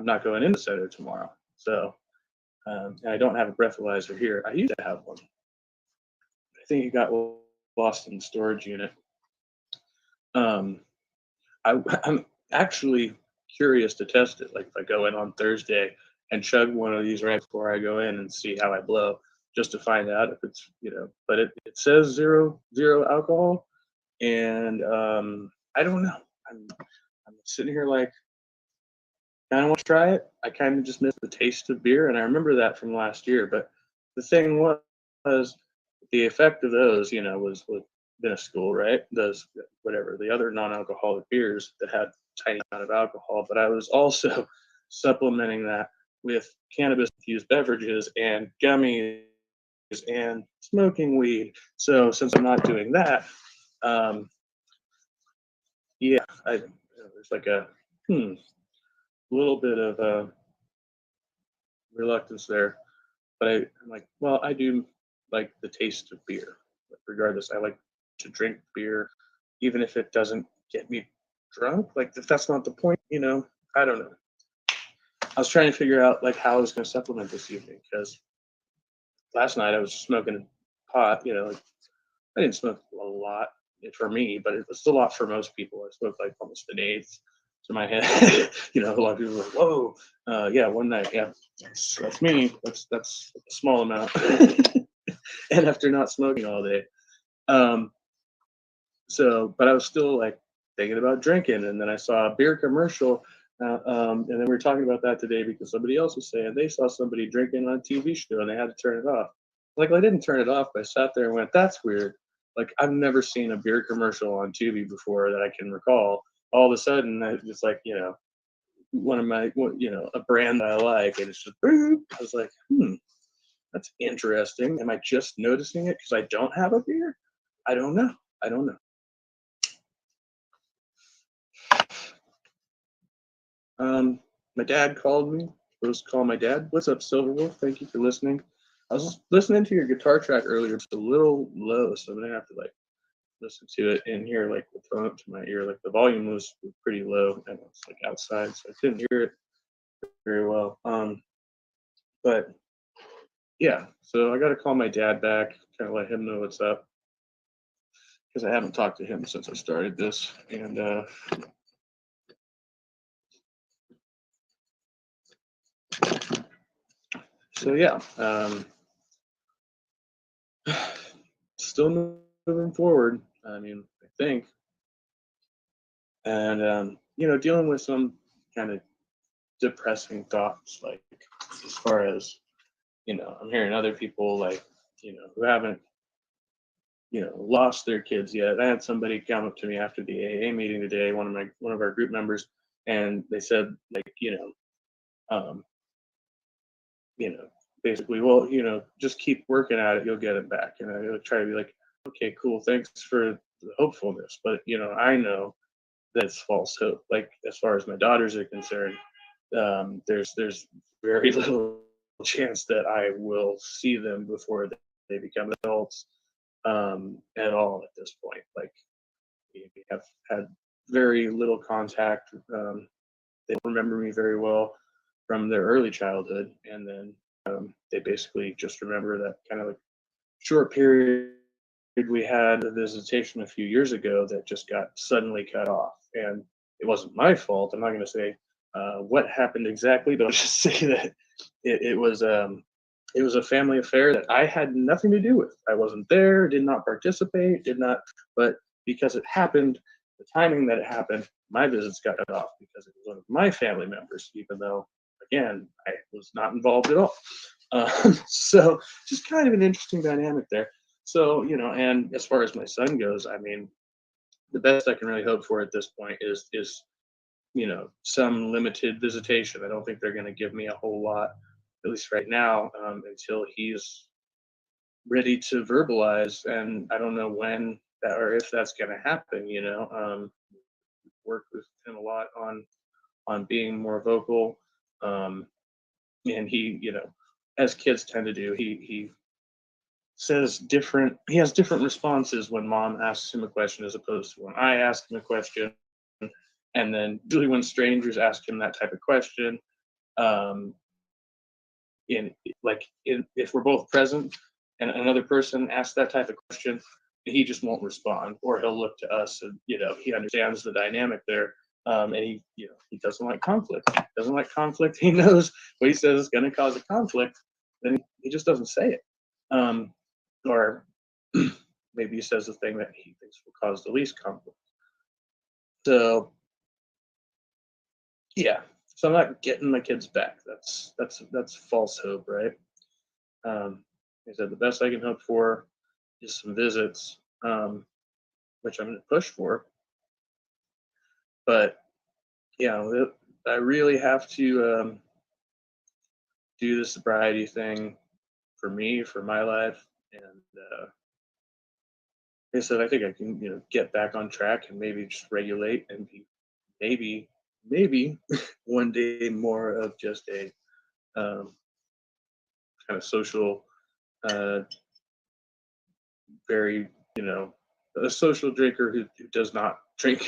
not going into the center tomorrow. So, and I don't have a breathalyzer here. I used to have one. I think it got lost in the storage unit. I'm actually curious to test it. Like if I go in on Thursday and chug one of these right before I go in and see how I blow, just to find out if it's, but it says zero alcohol. And I don't know. I'm sitting here like, I don't want to try it. I kind of just miss the taste of beer. And I remember that from last year. But the thing was the effect of those, was with School, right? Those, whatever, the other non-alcoholic beers that had tiny amount of alcohol. But I was also supplementing that with cannabis-infused beverages and gummies and smoking weed. So since I'm not doing that, yeah, there's like a little bit of reluctance there. But I'm like, well, I do like the taste of beer. But regardless, I like to drink beer, even if it doesn't get me drunk. Like if that's not the point, I don't know. I was trying to figure out like how I was going to supplement this evening, because last night I was smoking pot. Like I didn't smoke a lot for me, but it was a lot for most people. I smoked like almost an eighth. So my head, a lot of people were like, "Whoa, yeah, one night, yeah, that's me. That's a small amount." And after not smoking all day, but I was still like thinking about drinking, and then I saw a beer commercial, and then we were talking about that today because somebody else was saying they saw somebody drinking on a TV show and they had to turn it off. Like I didn't turn it off, but I sat there and went, "That's weird." Like I've never seen a beer commercial on TV before that I can recall. All of a sudden, it's like one of my a brand that I like, and it's just I was like, that's interesting. Am I just noticing it because I don't have a beer? I don't know. My dad called me. Supposed to call my dad. What's up, Silverwolf? Thank you for listening. I was listening to your guitar track earlier. It's a little low, so I'm gonna have to like listen to it in here, like the phone up to my ear. Like the volume was pretty low, and it's like outside, so I couldn't hear it very well. But yeah, so I got to call my dad back, kind of let him know what's up, because I haven't talked to him since I started this, and So yeah, still moving forward. I mean, I think, and dealing with some kind of depressing thoughts, like as far as I'm hearing other people like who haven't lost their kids yet. I had somebody come up to me after the AA meeting today, one of our group members, and they said like um, you know, basically, well, just keep working at it, you'll get it back. And I would try to be like, okay, cool, thanks for the hopefulness, but I know that's false hope. Like as far as my daughters are concerned, there's very little chance that I will see them before they become adults at all at this point. Like we have had very little contact. They don't remember me very well from their early childhood, and then they basically just remember that kind of like short period we had a visitation a few years ago that just got suddenly cut off, and it wasn't my fault. I'm not going to say what happened exactly, but I'll just say that it was a family affair that I had nothing to do with. I wasn't there, did not participate, did not, but because it happened, the timing that it happened, my visits got cut off because it was one of my family members, even though, again, I was not involved at all. So just kind of an interesting dynamic there. So, and as far as my son goes, I mean, the best I can really hope for at this point is some limited visitation. I don't think they're going to give me a whole lot, at least right now, until he's ready to verbalize. And I don't know when that or if that's going to happen. Worked with him a lot on being more vocal, and he, as kids tend to do, he he has different responses when mom asks him a question as opposed to when I ask him a question. And then usually when strangers ask him that type of question, um, if we're both present and another person asks that type of question, he just won't respond, or he'll look to us, and he understands the dynamic there, and he doesn't like conflict. Doesn't like conflict. He knows what he says is going to cause a conflict, then he just doesn't say it, or maybe he says the thing that he thinks will cause the least conflict. So yeah, so I'm not getting my kids back. That's false hope, right? Like I said, the best I can hope for is some visits, which I'm going to push for. But I really have to do the sobriety thing for me, for my life, and like I said, I think I can get back on track and maybe just regulate and be maybe one day more of just a um, kind of social, uh, very a social drinker who does not drink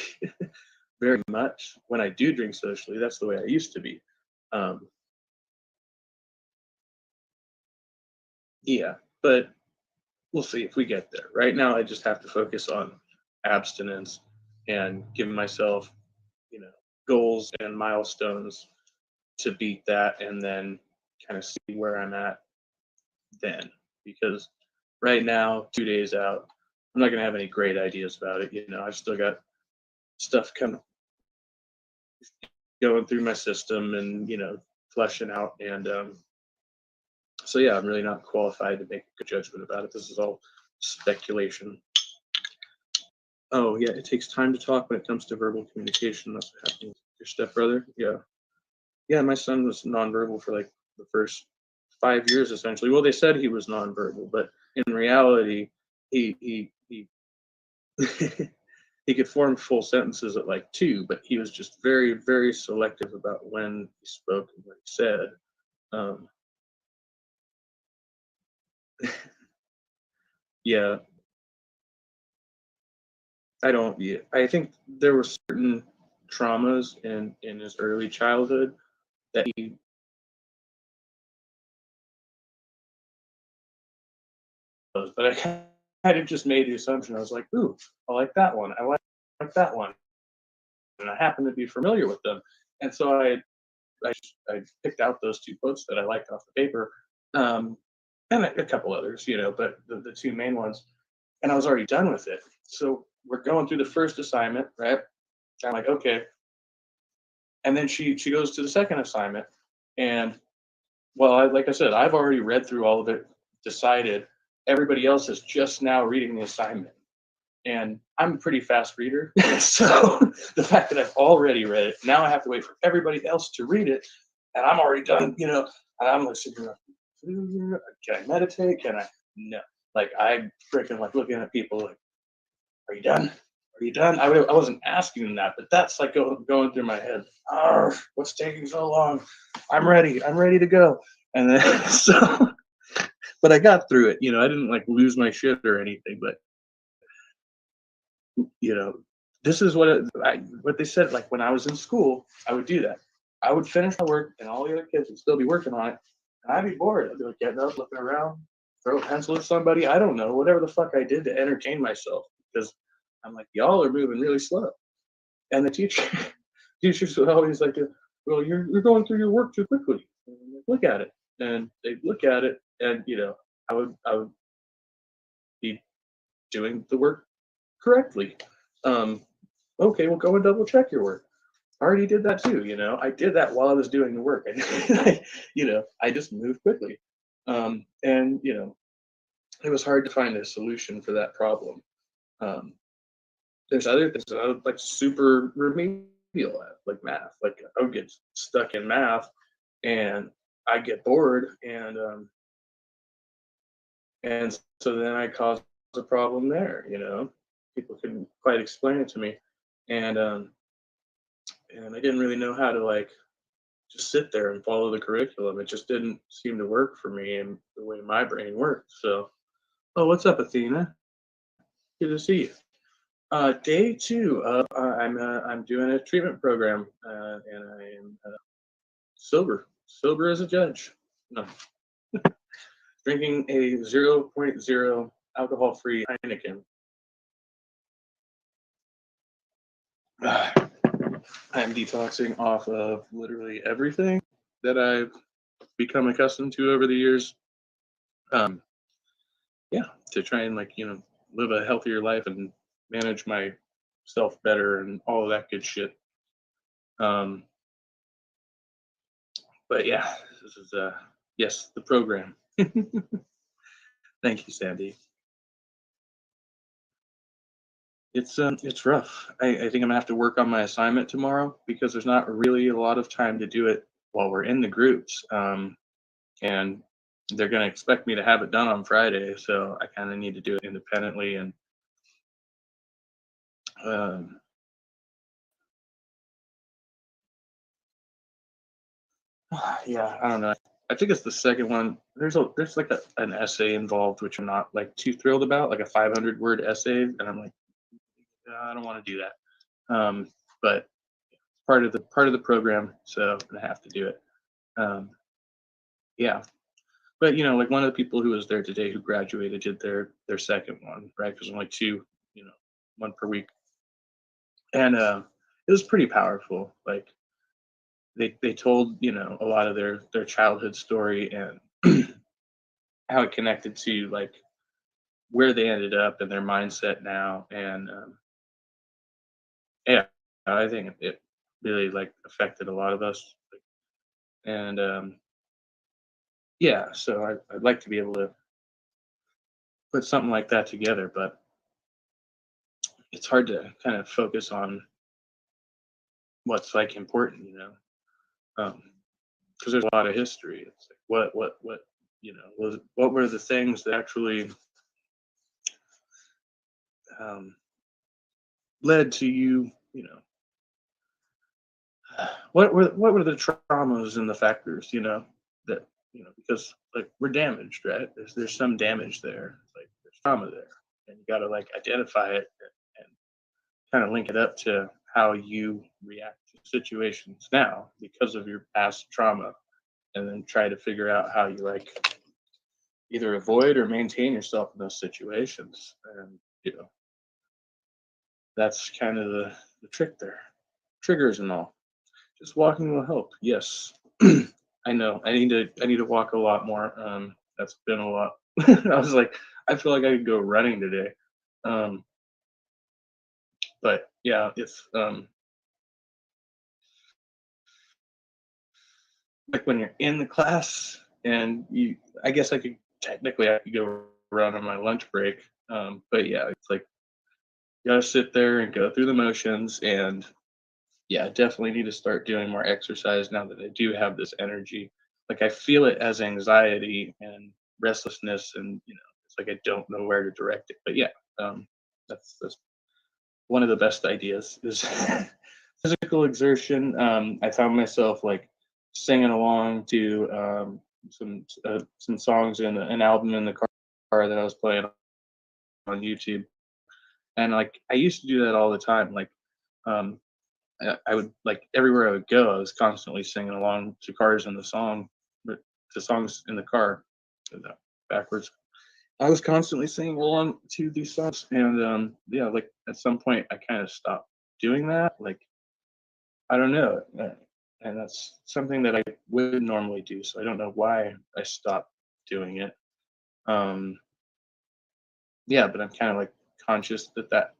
very much. When I do drink socially, that's the way I used to be. Um, yeah, but we'll see if we get there. Right now, I just have to focus on abstinence and giving myself, goals and milestones to beat that, and then kind of see where I'm at then. Because right now, 2 days out, I'm not going to have any great ideas about it. I've still got stuff coming going through my system and flushing out, and so yeah, I'm really not qualified to make a good judgment about it. This is all speculation. Oh yeah, it takes time to talk when it comes to verbal communication. That's what happened with your stepbrother. Yeah, my son was nonverbal for like the first 5 years essentially. Well, they said he was nonverbal, but in reality, he he could form full sentences at like 2, but he was just very, very selective about when he spoke and what he said. Um, yeah, I don't. Yeah, I think there were certain traumas in his early childhood that he was, but I kind of just made the assumption. I was like, ooh, I like that one. I like that one, and I happen to be familiar with them, and so I picked out those 2 quotes that I liked off the paper, um, and a couple others, but the two main ones. And I was already done with it. So we're going through the first assignment, right? I'm like, okay. And then she goes to the second assignment, and well, like I said, I've already read through all of it, decided. Everybody else is just now reading the assignment, and I'm a pretty fast reader. So the fact that I've already read it, now I have to wait for everybody else to read it, and I'm already done. And I'm like sitting there, can I meditate? Can I? No. Like I freaking like looking at people like, are you done? Are you done? I wasn't asking them that, but that's like going through my head. Oh, what's taking so long? I'm ready. I'm ready to go. And then so, but I got through it. I didn't like lose my shit or anything. But you know, this is what they said. Like when I was in school, I would do that. I would finish my work, and all the other kids would still be working on it, and I'd be bored. I'd be like getting up, looking around, throw a pencil at somebody. I don't know, whatever the fuck I did to entertain myself, because I'm like, y'all are moving really slow. And the teachers would always like, well, you're going through your work too quickly. And I'm like, look at it, and they'd look at it, and I would be doing the work correctly. Um, okay, well, go and double check your work. I already did that too. I did that while I was doing the work. I just moved quickly. And it was hard to find a solution for that problem. Um, there's other things that I was like super remedial at, like math. Like I would get stuck in math, and I get bored, and so then I caused a problem there. People couldn't quite explain it to me, and I didn't really know how to like just sit there and follow the curriculum. It just didn't seem to work for me and the way my brain worked. So, oh, what's up, Athena? Good to see you. Day two. I'm doing a treatment program, and I am sober as a judge. No, drinking a zero point zero alcohol-free Heineken. I'm detoxing off of literally everything that I've become accustomed to over the years. Um, yeah, to try and like live a healthier life and manage myself better and all of that good shit. Um, but yeah, this is yes, the program. Thank you, Sandy. It's rough. I think I'm gonna have to work on my assignment tomorrow because there's not really a lot of time to do it while we're in the groups. And they're gonna expect me to have it done on Friday, so I kind of need to do it independently. And um, yeah, I don't know. I think it's the second one. There's like an essay involved, which I'm not like too thrilled about, like a 500-word essay, and I'm like, I don't want to do that. But part of the program, so I'm gonna have to do it. Um, yeah, but like one of the people who was there today who graduated did their second one, right? Because only two, one per week, and it was pretty powerful. Like they told a lot of their childhood story and how it connected to like where they ended up and their mindset now. And yeah, I think it really like affected a lot of us. And yeah, so I'd like to be able to put something like that together, but it's hard to kind of focus on what's like important, because there's a lot of history. It's like what what were the things that actually um, led to you, what were the traumas and the factors, that because like we're damaged, right? There's some damage there. It's like there's trauma there, and you got to like identify it and kind of link it up to how you react to situations now because of your past trauma, and then try to figure out how you like either avoid or maintain yourself in those situations. And that's kind of the trick there. Triggers and all. Just walking will help. Yes. I know I need to walk a lot more. That's been a lot. I was like, I feel like I could go running today. Um, but yeah, it's like when you're in the class and I guess I could go run on my lunch break. But yeah, it's like you gotta sit there and go through the motions. And yeah, I definitely need to start doing more exercise now that I do have this energy. Like I feel it as anxiety and restlessness, and it's like I don't know where to direct it. But yeah, that's one of the best ideas is physical exertion. I found myself like singing along to some songs in an album in the car that I was playing on YouTube, and like I used to do that all the time. Like um, I would like everywhere I would go, I was constantly singing along to cars in the song, to songs in the car, backwards. I was constantly singing along to these songs, and yeah, like at some point I kind of stopped doing that. Like I don't know, and that's something that I would normally do. So I don't know why I stopped doing it. Um, yeah, but I'm kind of like conscious that that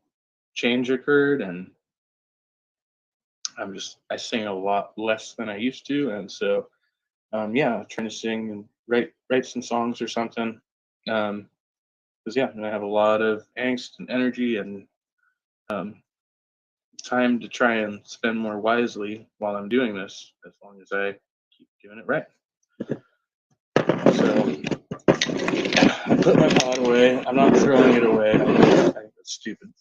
change occurred, and I sing a lot less than I used to, and so yeah, trying to sing and write some songs or something. Because yeah, I have a lot of angst and energy and um, time to try and spend more wisely while I'm doing this, as long as I keep doing it right. So I put my pot away. I'm not throwing it away. I think that's stupid.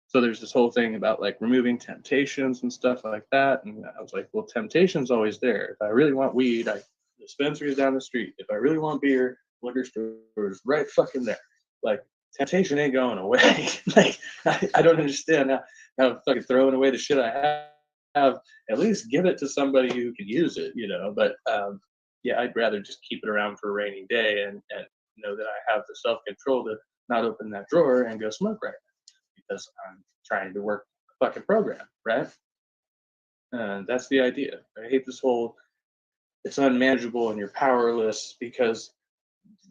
So there's this whole thing about like removing temptations and stuff like that. And I was like, well, temptation's always there. If I really want weed, the dispensary's down the street. If I really want beer, liquor store's right fucking there. Like temptation ain't going away. Like I don't understand how fucking throwing away the shit I have. At least give it to somebody who can use it, But yeah, I'd rather just keep it around for a rainy day and know that I have the self control to not open that drawer and go smoke right because I'm trying to work a fucking program, right? And that's the idea. I hate this whole it's unmanageable and you're powerless because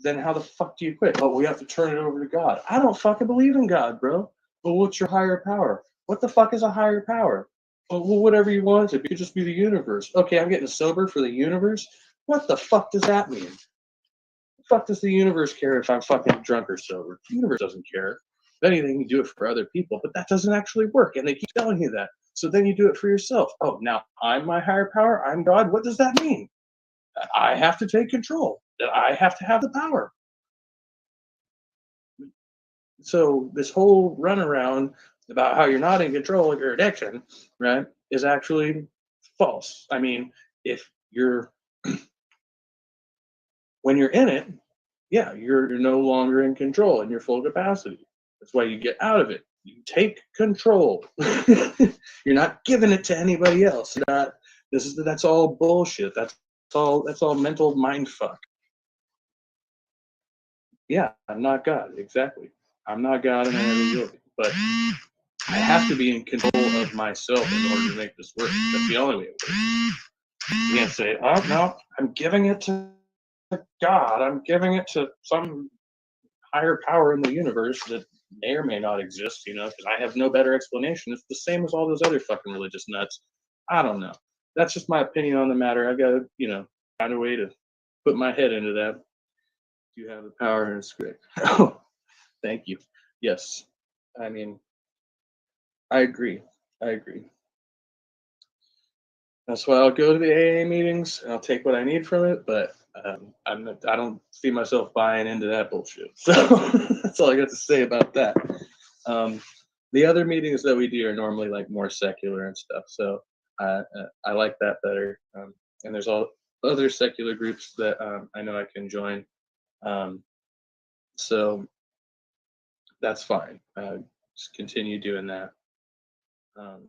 then how the fuck do you quit? Oh, we have to turn it over to God. I don't fucking believe in God, bro. Well, what's your higher power? What the fuck is a higher power? Well, whatever you want it. It could just be the universe. Okay, I'm getting sober for the universe. What the fuck does that mean? The fuck does the universe care if I'm fucking drunk or sober? The universe doesn't care. If anything, you do it for other people, but that doesn't actually work. And they keep telling you that. So then you do it for yourself. Oh, now I'm my higher power. I'm God. What does that mean? I have to take control. That I have to have the power. So this whole runaround about how you're not in control of your addiction, right, is actually false. I mean, if you're when you're in it, yeah, you're no longer in control in your full capacity. That's why you get out of it. You take control. You're not giving it to anybody else. That's all bullshit. That's all mental mind fuck. Yeah, I'm not God. Exactly. I'm not God and I never will be. But I have to be in control of myself in order to make this work. That's the only way it works. You can't say, oh no, I'm giving it to God. I'm giving it to some higher power in the universe that may or may not exist, because I have no better explanation. It's the same as all those other fucking religious nuts. I don't know. That's just my opinion on the matter. I've got to, find a way to put my head into that. You have the power and it's great. Oh, thank you. Yes. I mean, I agree. I agree. That's why I'll go to the AA meetings and I'll take what I need from it, but I don't see myself buying into that bullshit. So that's all I got to say about that. Um, the other meetings that we do are normally like more secular and stuff, so I like that better. And there's all other secular groups that I know I can join, so that's fine. Just continue doing that. Um,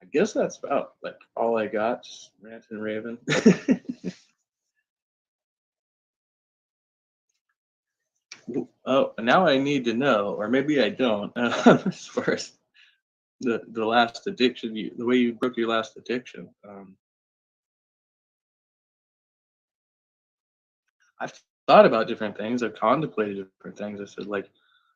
I guess that's about like all I got. Just rant and raving. Oh, now I need to know, or maybe I don't. As far as the last addiction, the way you broke your last addiction. I've thought about different things. I've contemplated different things. I said like,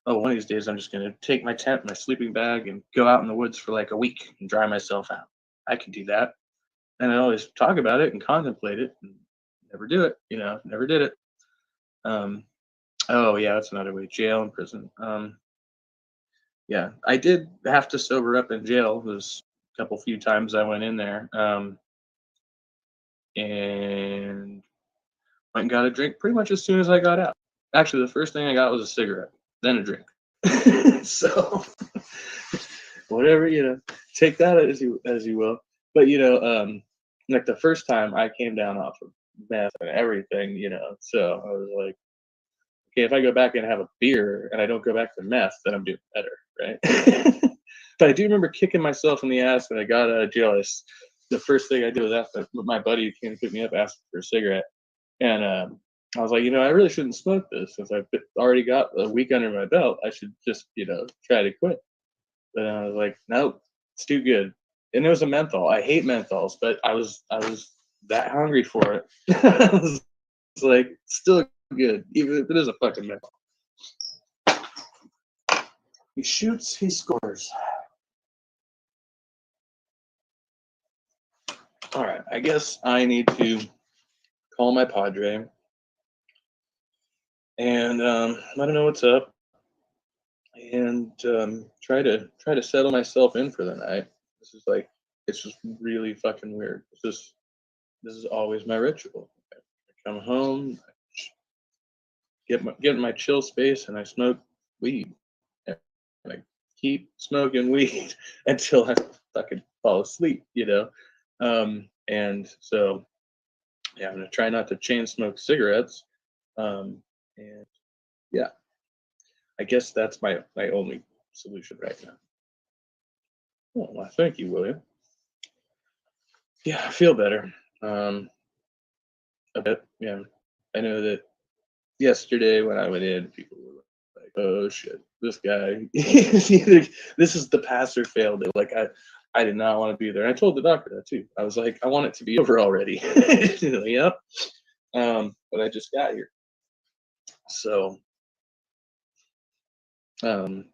oh, one of these days I'm just gonna take my tent, my sleeping bag, and go out in the woods for like a week and dry myself out. I could do that. And I always talk about it and contemplate it and never do it, never did it. Um, oh yeah, that's another way. Jail and prison. Yeah, I did have to sober up in jail. There's a couple few times I went in there. And went and got a drink pretty much as soon as I got out. Actually, the first thing I got was a cigarette, then a drink. So whatever, take that as you will. But like the first time I came down off of meth and everything, so I was like, okay, if I go back and have a beer and I don't go back to meth, then I'm doing better, right? But I do remember kicking myself in the ass when I got out of jail. The first thing I did was ask my buddy who came to pick me up, asked for a cigarette. And I was like, I really shouldn't smoke this since I've already got a week under my belt. I should just, try to quit. But I was like, nope, it's too good. And it was a menthol. I hate menthols, but I was that hungry for it. I was like, still good, even if it is a fucking menthol. He shoots, he scores. All right, I guess I need to call my padre and let him know what's up, and try to settle myself in for the night. This is like, it's just really fucking weird. This is always my ritual. I come home, get in my chill space, and I smoke weed. And I keep smoking weed until I fucking fall asleep. And so yeah, I'm gonna try not to chain smoke cigarettes. And yeah, I guess that's my only solution right now. Oh, well, thank you, William. Yeah, I feel better. A bit. Yeah, I know that yesterday when I went in, people were like, "Oh shit, this guy is either this is the pass or fail day." Like I did not want to be there. And I told the doctor that too. I was like, I want it to be over already. Yep. But I just got here, so um,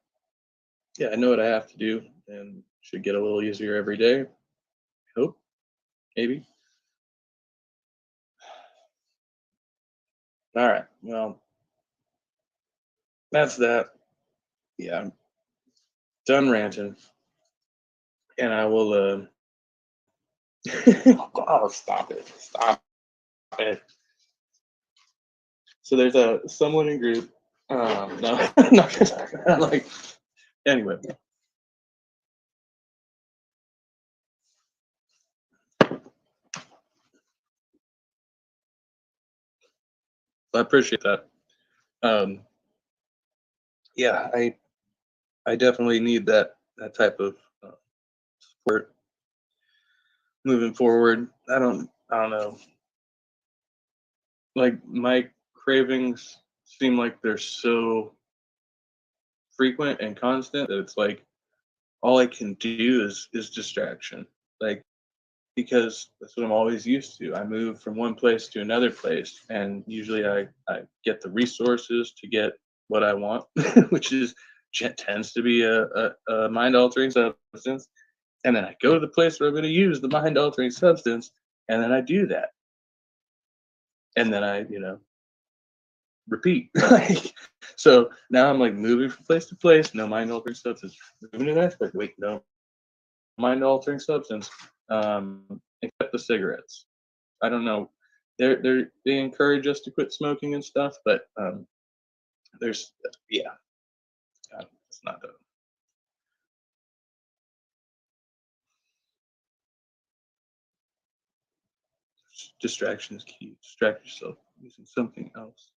yeah, I know what I have to do, and should get a little easier every day. Hope, maybe. All right. Well, that's that. Yeah, I'm done ranting, and I will. Oh, stop it! Stop it! So there's someone in group. No, I'm not gonna talk about that. Like, anyway. I appreciate that. Um, yeah, I definitely need that type of support moving forward. I don't know. Like my cravings seem like they're so frequent and constant that it's like all I can do is distraction. Like, because that's what I'm always used to. I move from one place to another place, and usually I get the resources to get what I want, which tends to be a mind altering substance. And then I go to the place where I'm going to use the mind altering substance, and then I do that, and then I repeat. Like, so now I'm like moving from place to place, no mind altering substance. Moving to the next place, wait, no mind altering substance, except the cigarettes. I don't know. They encourage us to quit smoking and stuff, but there's yeah, it's not a distraction is key. Distract yourself using something else.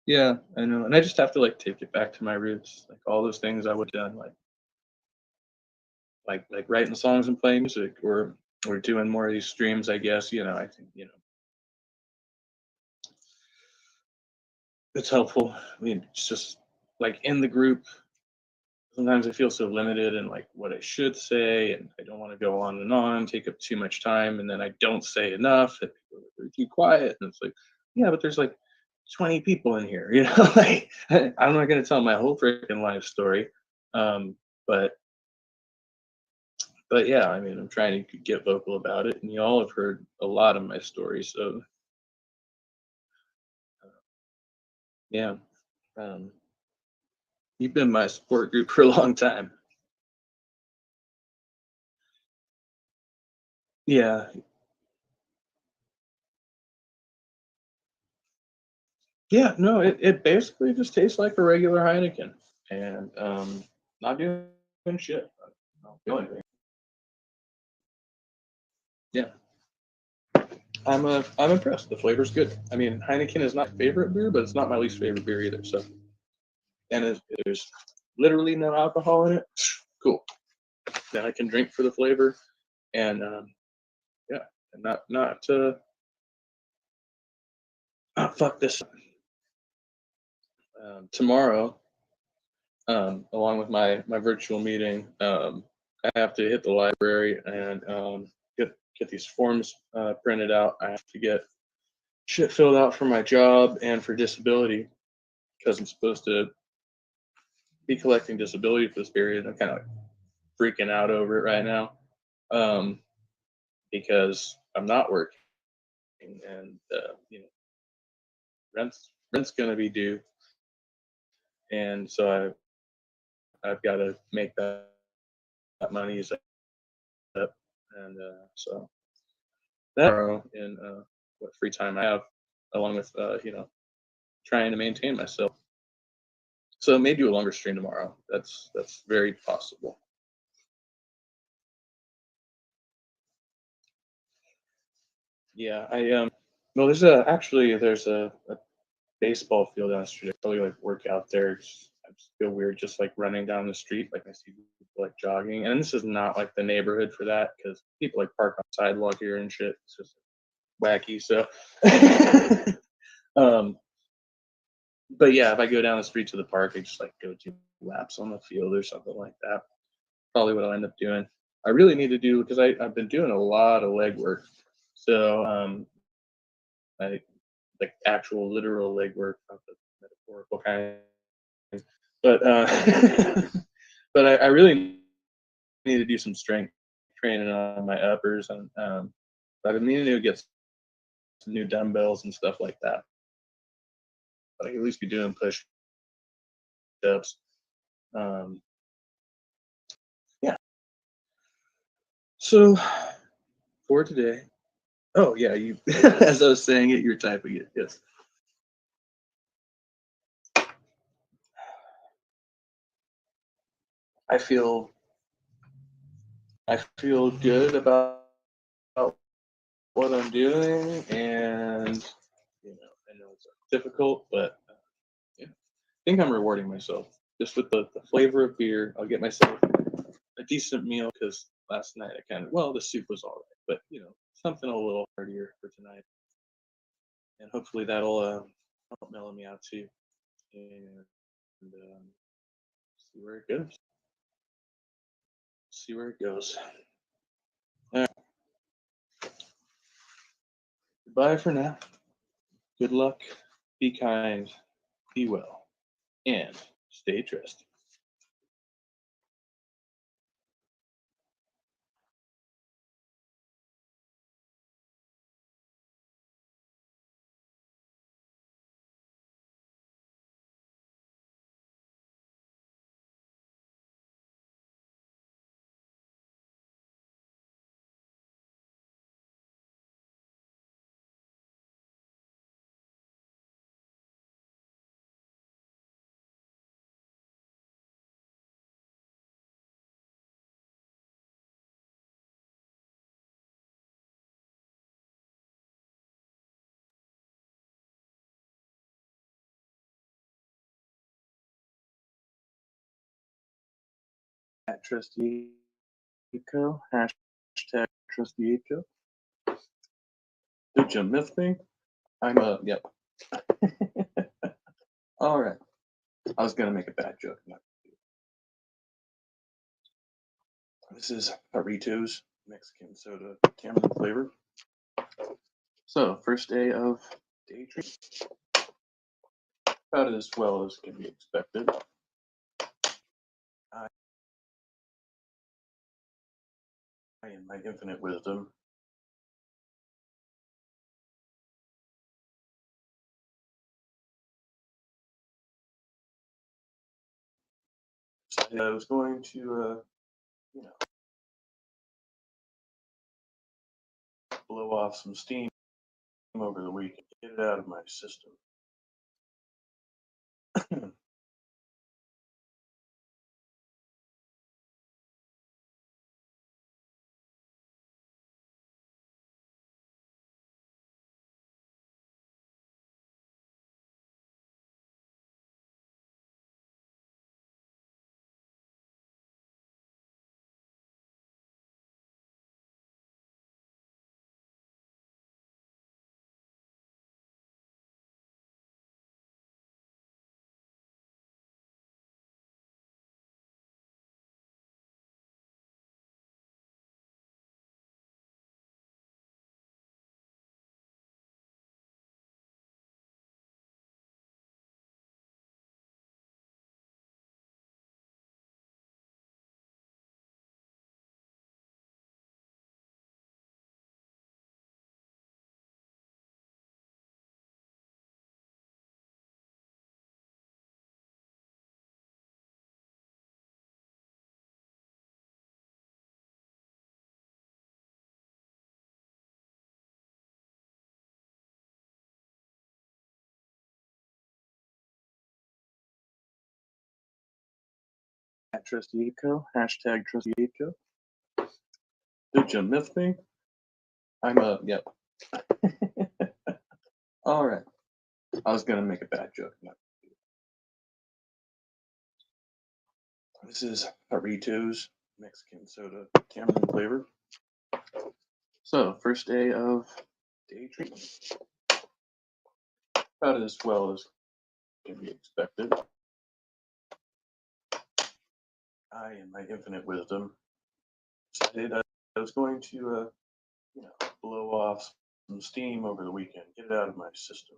Yeah, I know, and I just have to like take it back to my roots, like all those things I would have done, like writing songs and playing music, or doing more of these streams. I guess I think it's helpful. I mean, it's just like in the group sometimes I feel so limited in like what I should say, and I don't want to go on, take up too much time, and then I don't say enough, and people are too quiet, and it's like, yeah, but there's like 20 people in here, you know, like I'm not gonna tell my whole freaking life story. Um, but yeah, I mean, I'm trying to get vocal about it, and you all have heard a lot of my stories, so yeah. Um, you've been my support group for a long time. Yeah, yeah, no, it basically just tastes like a regular Heineken, and not doing shit. I don't feel anything. Yeah, I'm impressed. The flavor's good. I mean, Heineken is not my favorite beer, but it's not my least favorite beer either. So, and if there's literally no alcohol in it, cool. Then I can drink for the flavor, and yeah, and not fuck this up. Tomorrow, along with my virtual meeting, I have to hit the library and get these forms printed out. I have to get shit filled out for my job and for disability because I'm supposed to be collecting disability for this period. I'm kind of like freaking out over it right now um, because I'm not working and rent's gonna be due, and so I've got to make that money up, and so that in what free time I have, along with trying to maintain myself. So maybe do a longer stream tomorrow. That's very possible. Yeah, I well, there's a baseball field down the street. I probably like work out there. I just feel weird just like running down the street. Like I see people like jogging, and this is not like the neighborhood for that because people like park on the sidewalk here and shit. It's just wacky. So, um, but yeah, if I go down the street to the park, I just like go do laps on the field or something like that. Probably what I'll end up doing. I really need to do because I've been doing a lot of leg work. So I like actual literal leg work, not the metaphorical kind. But but I really need to do some strength training on my uppers, and I've been meaning to get some new dumbbells and stuff like that. But I can at least be doing push ups. Um, yeah. So for today, oh yeah, you as I was saying it, you're typing it. Yes. I feel I feel good about what I'm doing, and I know it's difficult, but yeah, I think I'm rewarding myself just with the flavor of beer. I'll get myself a decent meal because last night I kind of the soup was all right, but something a little heartier for tonight, and hopefully that'll help mellow me out too, and see where it goes. See where it goes. All right, goodbye for now. Good luck. Be kind. Be well, and stay trusty. At Trusty Eco, hashtag Trusty Eco. Did you miss me? I'm yep. All right. I was gonna make a bad joke. This is Doritos Mexican soda tamarind flavor. So first day of day treat. about as well as can be expected. I, in my infinite wisdom, decided I was going to, blow off some steam over the weekend, get it out of my system. At Trustee Aitco, hashtag Trustee Aitco. Did you miss me? I'm yep. All right. I was gonna make a bad joke. No. This is Doritos Mexican soda tamarind flavor. So first day of day treatment. About as well as can be expected. I, in my infinite wisdom, decided I was going to, blow off some steam over the weekend, get it out of my system.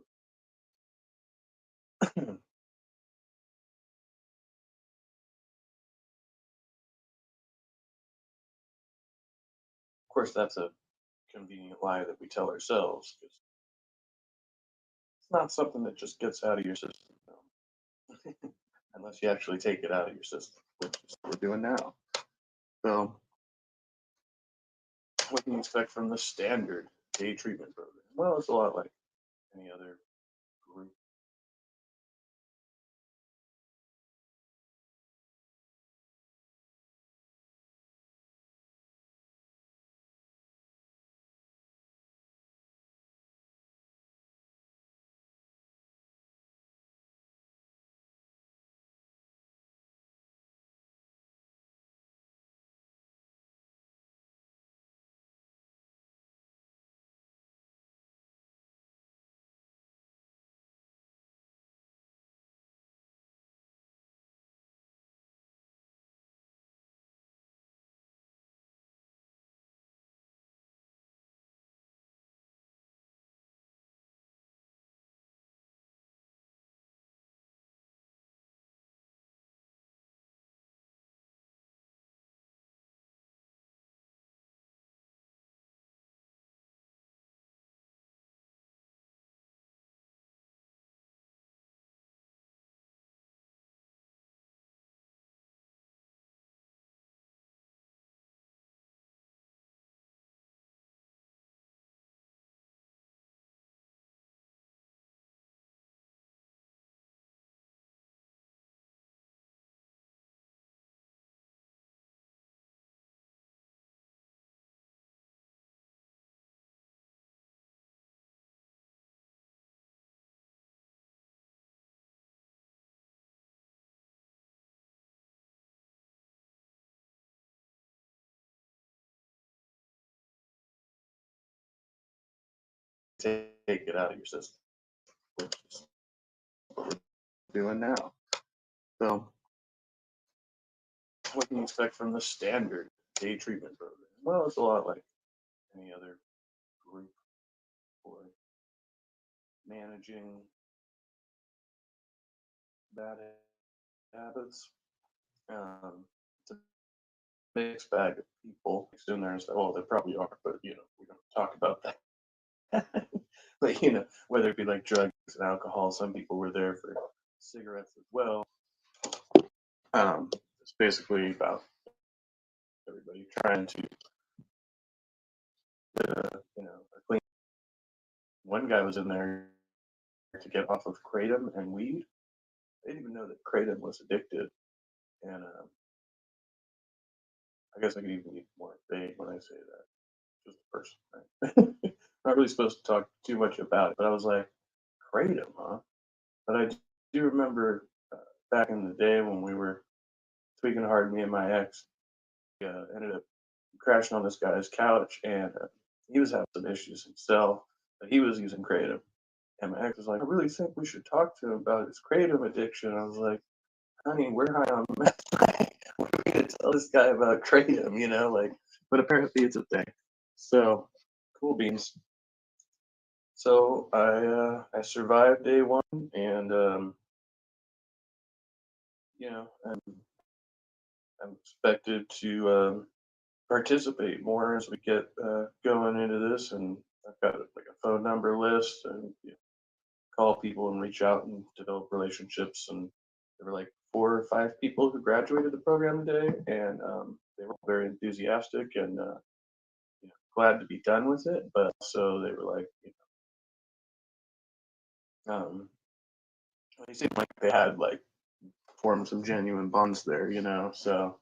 Of course, that's a convenient lie that we tell ourselves because it's not something that just gets out of your system, no. Unless you actually take it out of your system, which is what we're doing now. So, what can you expect from the standard day treatment program? Well, it's a lot like any other group. Take it out of your system, which is what we're doing now. So, what can you expect from the standard day treatment program? Well, it's a lot like any other group for managing bad habits. It's a mixed bag of people in there and say, oh, they probably are, but we don't talk about that. But whether it be like drugs and alcohol, some people were there for cigarettes as well. It's basically about everybody trying to, clean. One guy was in there to get off of kratom and weed. I didn't even know that kratom was addictive, and I guess I could even be more vague when I say that. Just a person, right? Not really supposed to talk too much about it, but I was like, kratom, huh? But I do remember back in the day when we were tweaking hard, me and my ex ended up crashing on this guy's couch, and he was having some issues himself, but he was using kratom. And my ex was like, I really think we should talk to him about his kratom addiction. I was like, honey, we're high on meth. What are we going to tell this guy about kratom, but apparently it's a thing. So, cool beans. So I survived day one, and I'm expected to participate more as we get going into this, and I've got like a phone number list, and call people and reach out and develop relationships. And there were like 4 or 5 people who graduated the program today, and they were very enthusiastic and glad to be done with it. But also they were like, they seemed like they had like formed some genuine bonds there, So,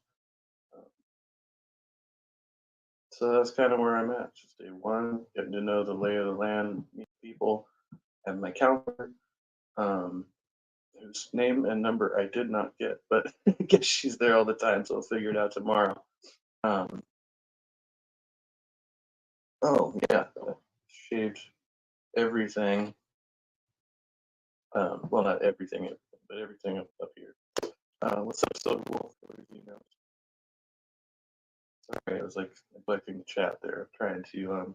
so that's kind of where I'm at. Just day one, getting to know the lay of the land, meet people, and my counselor, whose name and number I did not get, but I guess she's there all the time, so I'll figure it out tomorrow. Um, oh yeah, shaved everything. Well, not everything, but everything up here. What's up, Silver Wolf? Sorry, I was like neglecting the chat there, trying to.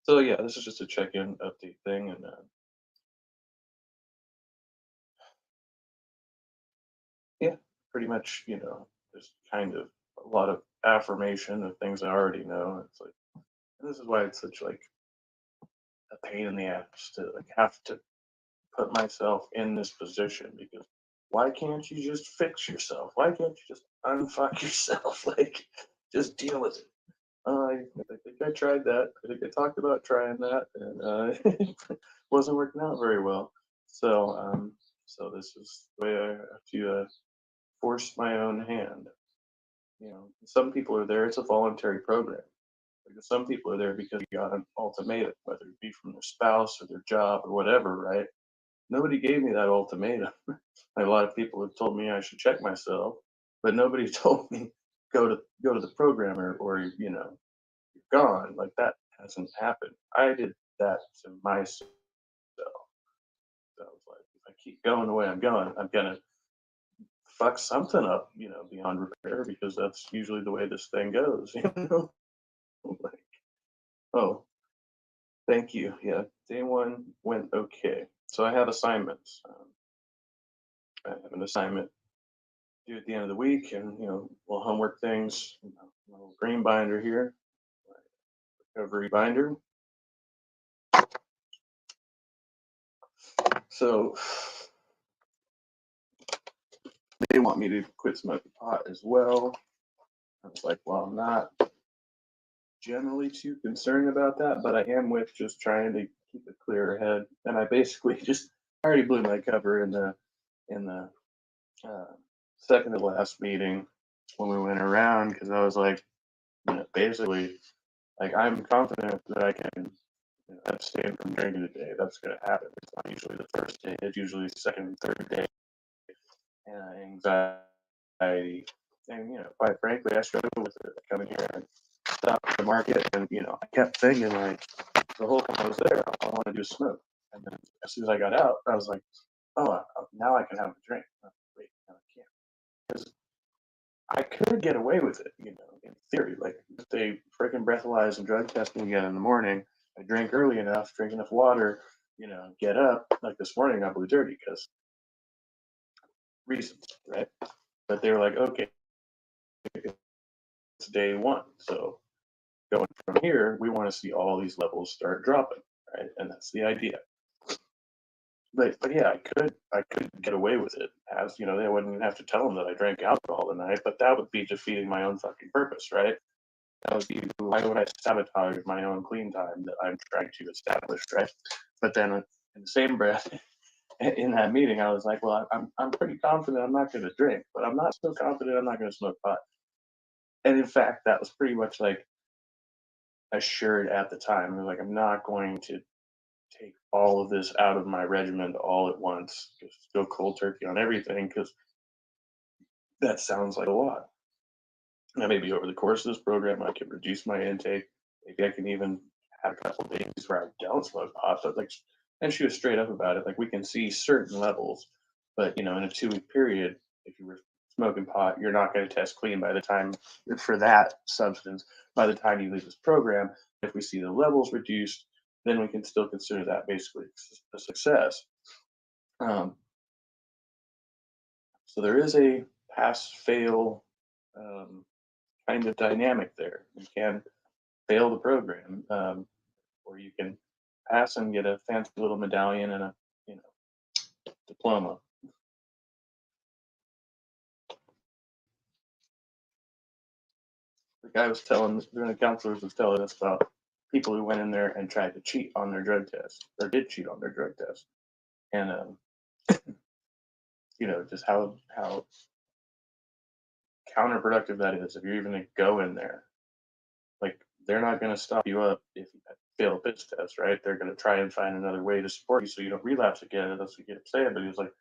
So yeah, this is just a check-in update thing, and yeah, pretty much, just kind of a lot of affirmation of things I already know. It's like, and this is why it's such like a pain in the ass to like have to put myself in this position, because why can't you just fix yourself? Why can't you just unfuck yourself? Like, just deal with it. I think I tried that. I think I talked about trying that, and it wasn't working out very well. So this is the way I have to force my own hand. Some people are there. It's a voluntary program. Like, some people are there because you got an ultimatum, whether it be from their spouse or their job or whatever, right? Nobody gave me that ultimatum. Like, a lot of people have told me I should check myself, but nobody told me go to the program, or you're gone. Like, that hasn't happened. I did that to myself. So I was like, if I keep going the way I'm going, I'm gonna fuck something up, beyond repair, because that's usually the way this thing goes. Like, oh, thank you. Yeah, day one went okay. So I have assignments. I have an assignment due at the end of the week, and little homework things. My little green binder here, recovery binder. So they want me to quit smoking pot as well. I was like, well, I'm not generally too concerned about that, but I am with just trying to keep a clearer head. And I basically just I already blew my cover in the second to last meeting when we went around, because I was like, basically, like, I'm confident that I can abstain from drinking today. That's going to happen. It's not usually the first day. It's usually the second and third day. Anxiety, and quite frankly, I struggle with it coming here and stop at the market, and I kept thinking, like, the whole time I was there, all I want to do is smoke. And then as soon as I got out, I was like, oh, now I can have a drink. Oh, wait, no, I can't. Because I could get away with it, in theory. Like, if they freaking breathalyze and drug test me again in the morning, I drink early enough, drink enough water, get up. Like this morning, I blew dirty because reasons, right? But they were like, okay, it's day one. So going from here, we want to see all these levels start dropping, right? And that's the idea. But yeah, I could get away with it, as you know, they wouldn't even have to tell them that I drank alcohol tonight, but that would be defeating my own fucking purpose, right? That would be, why would I sabotage my own clean time that I'm trying to establish, right? But then in the same breath, in that meeting, I was like, well, I'm pretty confident I'm not going to drink, but I'm not so confident I'm not going to smoke pot. And in fact, that was pretty much like assured at the time. I was like, I'm not going to take all of this out of my regimen all at once, just go cold turkey on everything, because that sounds like a lot. Now, maybe over the course of this program, I could reduce my intake. Maybe I can even have a couple of days where I don't smoke pot. But like, and she was straight up about it. Like, we can see certain levels, but in a 2 week period, if you were smoking pot, you're not going to test clean by the time for that substance. By the time you leave this program, if we see the levels reduced, then we can still consider that basically a success. So there is a pass fail kind of dynamic there. You can fail the program, or you can pass and get a fancy little medallion and a diploma. The guy was telling, the counselors was telling us about people who went in there and tried to cheat on their drug test, or did cheat on their drug test, and just how counterproductive that is. If you're even gonna go in there, like, they're not gonna stop you up if you fail a piss test, right? They're gonna try and find another way to support you so you don't relapse again. And that's what you kept saying. But he was like,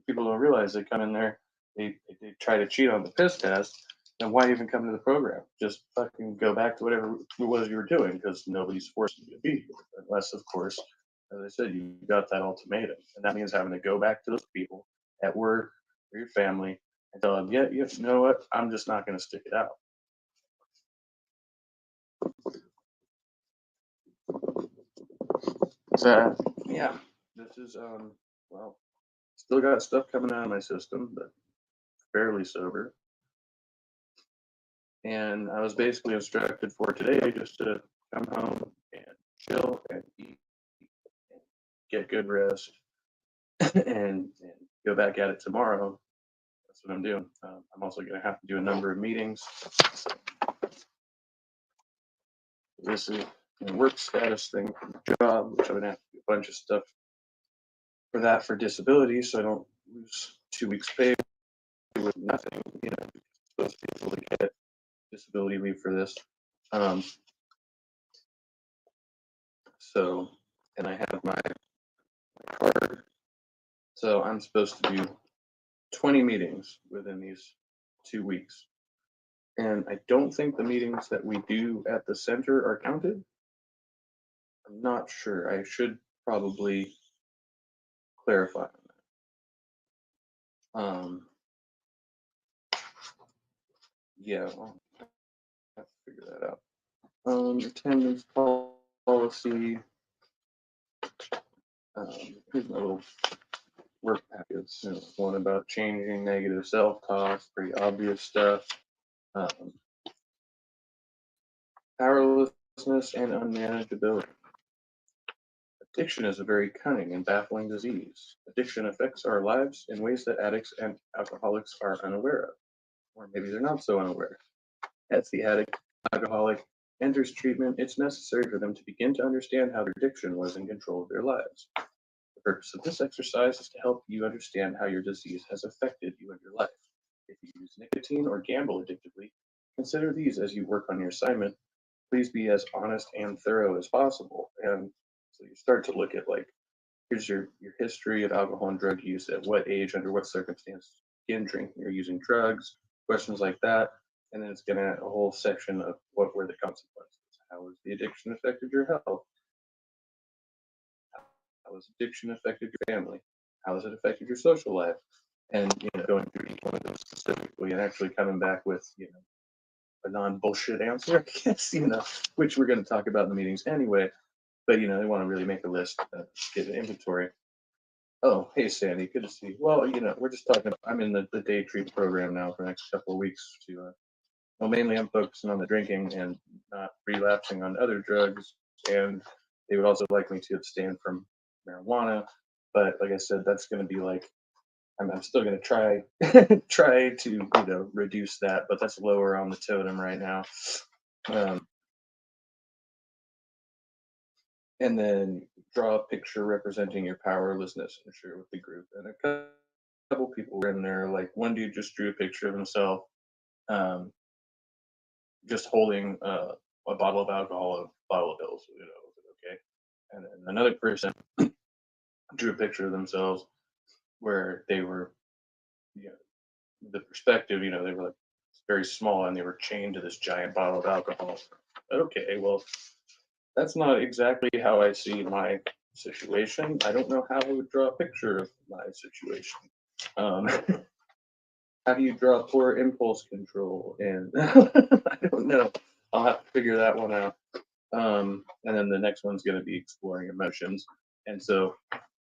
people don't realize they come in there, they try to cheat on the piss test. Then why even come to the program? Just fucking go back to whatever it was you were doing, because nobody's forcing you to be here. Unless, of course, as I said, you got that ultimatum. And that means having to go back to those people at work or your family and tell them, yeah, you know what? I'm just not going to stick it out. So, yeah, this is, well, still got stuff coming out of my system, but fairly sober. And I was basically instructed for today just to come home and chill and eat, and get good rest, and go back at it tomorrow. That's what I'm doing. I'm also going to have to do a number of meetings. So this is a work status thing for the job, which I'm going to have to do a bunch of stuff for that for disability, so I don't lose 2 weeks pay with nothing. Supposed to be able to get disability leave for this. So, and I have my card. So I'm supposed to do 20 meetings within these 2 weeks. And I don't think the meetings that we do at the center are counted. I'm not sure. I should probably clarify on that. Yeah, I'll have to figure that out. Attendance policy. Here's my little work packets. One about changing negative self-talk, pretty obvious stuff. Powerlessness and unmanageability. Addiction is a very cunning and baffling disease. Addiction affects our lives in ways that addicts and alcoholics are unaware of, or maybe they're not so unaware. As the addict, alcoholic enters treatment, it's necessary for them to begin to understand how their addiction was in control of their lives. The purpose of this exercise is to help you understand how your disease has affected you and your life. If you use nicotine or gamble addictively, consider these as you work on your assignment. Please be as honest and thorough as possible. And so you start to look at, like, here's your history of alcohol and drug use, at what age, under what circumstances, begin drinking or using drugs, questions like that. And then it's going to a whole section of what were the consequences. How has the addiction affected your health? How has addiction affected your family? How has it affected your social life? And going through each one of those specifically and actually coming back with a non-bullshit answer, I guess, which we're going to talk about in the meetings anyway. But they want to really make a list, get an inventory. Oh, hey Sandy, good to see you. Well, we're just talking. I'm in the day treat program now for the next couple of weeks to. Well, mainly I'm focusing on the drinking and not relapsing on other drugs, and they would also like me to abstain from marijuana. But like I said, that's going to be like I'm still going to try try to reduce that, but that's lower on the totem right now. Um, and then draw a picture representing your powerlessness and share with the group. And a couple people were in there, like one dude just drew a picture of himself, um, just holding a bottle of alcohol, a bottle of pills. Okay. And then another person drew a picture of themselves where they were, you know, the perspective, they were like very small and they were chained to this giant bottle of alcohol. Okay, well, that's not exactly how I see my situation. I don't know how I would draw a picture of my situation. Um, how do you draw poor impulse control? And I don't know. I'll have to figure that one out. And then the next one's going to be exploring emotions. And so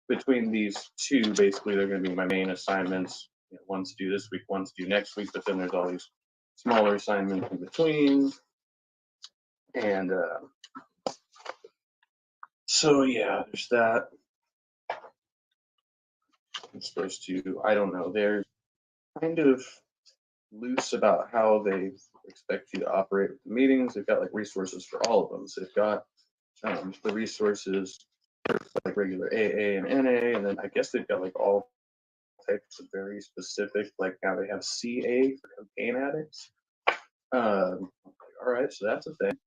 between these two, basically, they're going to be my main assignments. One's due this week, one's due next week, but then there's all these smaller assignments in between. And so, yeah, there's that. I'm supposed to, I don't know, they're kind of loose about how they expect you to operate with the meetings. They've got like resources for all of them. So they've got the resources for like regular AA and NA, and then I guess they've got like all types of very specific, like now they have CA for cocaine addicts. All right, so that's a thing.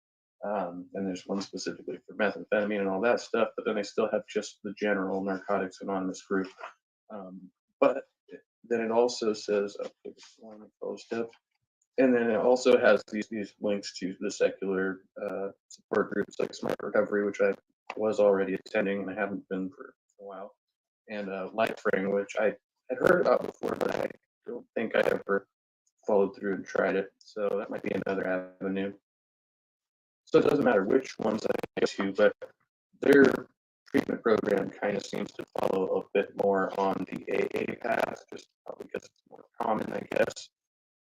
And there's one specifically for methamphetamine and all that stuff, but then they still have just the general Narcotics Anonymous group. But then it also says, okay, and then it also has these links to the secular support groups like Smart Recovery, which I was already attending and I haven't been for a while, and Lightframe, which I had heard about before, but I don't think I ever followed through and tried it. So that might be another avenue. So it doesn't matter which ones I go to, but their treatment program kind of seems to follow a bit more on the AA path, just probably because it's more common, I guess.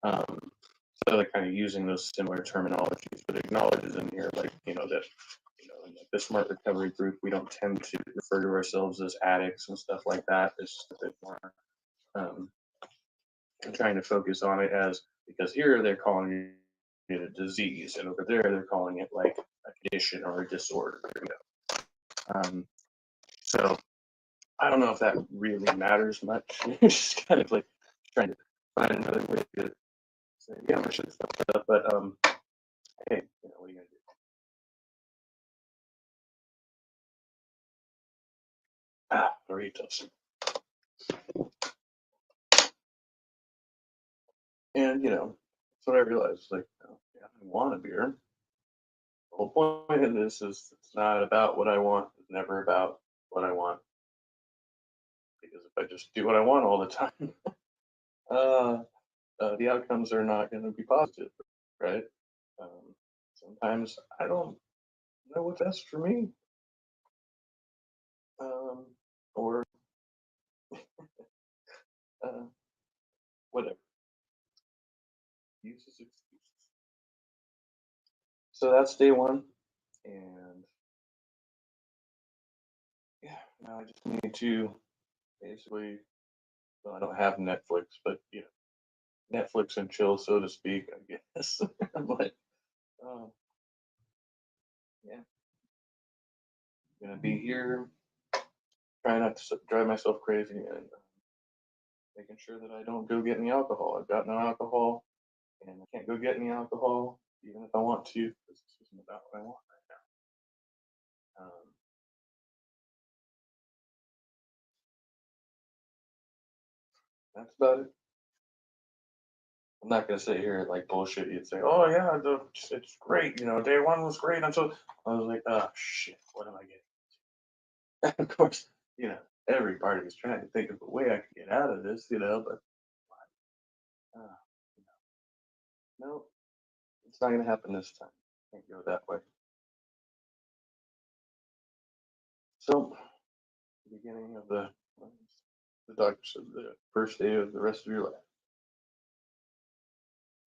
So they're kind of using those similar terminologies, but acknowledges in here, like, that, in like the Smart Recovery group, we don't tend to refer to ourselves as addicts and stuff like that. It's a bit more trying to focus on it as, because here they're calling it a disease, and over there they're calling it like a condition or a disorder. So I don't know if that really matters much. It's just kind of like trying to find another way to say, yeah, I should stuff it up, but hey, what are you gonna do? Doritos. And that's what I realized. Like, yeah, I want a beer. The whole point of this is it's not about what I want. It's never about what I want. Because if I just do what I want all the time, the outcomes are not going to be positive, right? Sometimes I don't know what's best for me, or uh, whatever. Uses excuses. So that's day one, and yeah, now I just need to basically. Well, I don't have Netflix, but Netflix and chill, so to speak, I guess. But uh, yeah, gonna be here, trying not to drive myself crazy, and making sure that I don't go get any alcohol. I've got no alcohol, and I can't go get any alcohol, even if I want to, because this isn't about what I want right now. That's about it. I'm not gonna sit here and like bullshit you and say, "Oh yeah, it's great." Day one was great. Until I was like, "Oh shit, what am I getting?" Of course, every party is trying to think of a way I can get out of this, but uh, no, it's not gonna happen this time. Can't go that way. So, beginning of the the doctor said the first day of the rest of your life.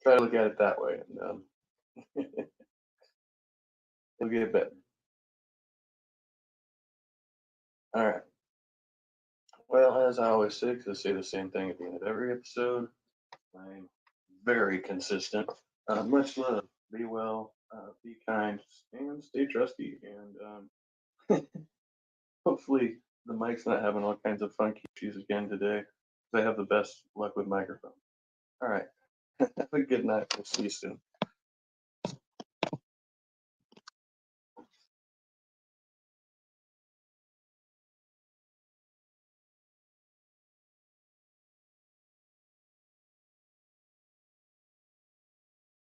Try to look at it that way, and it'll get better. All right. Well, as I always say, because I say the same thing at the end of every episode, I'm very consistent. Much love. Be well. Be kind, and stay trusty. And hopefully, the mic's not having all kinds of funky issues again today. 'Cause I have the best luck with microphones. All right. Have a good night. We'll see you soon.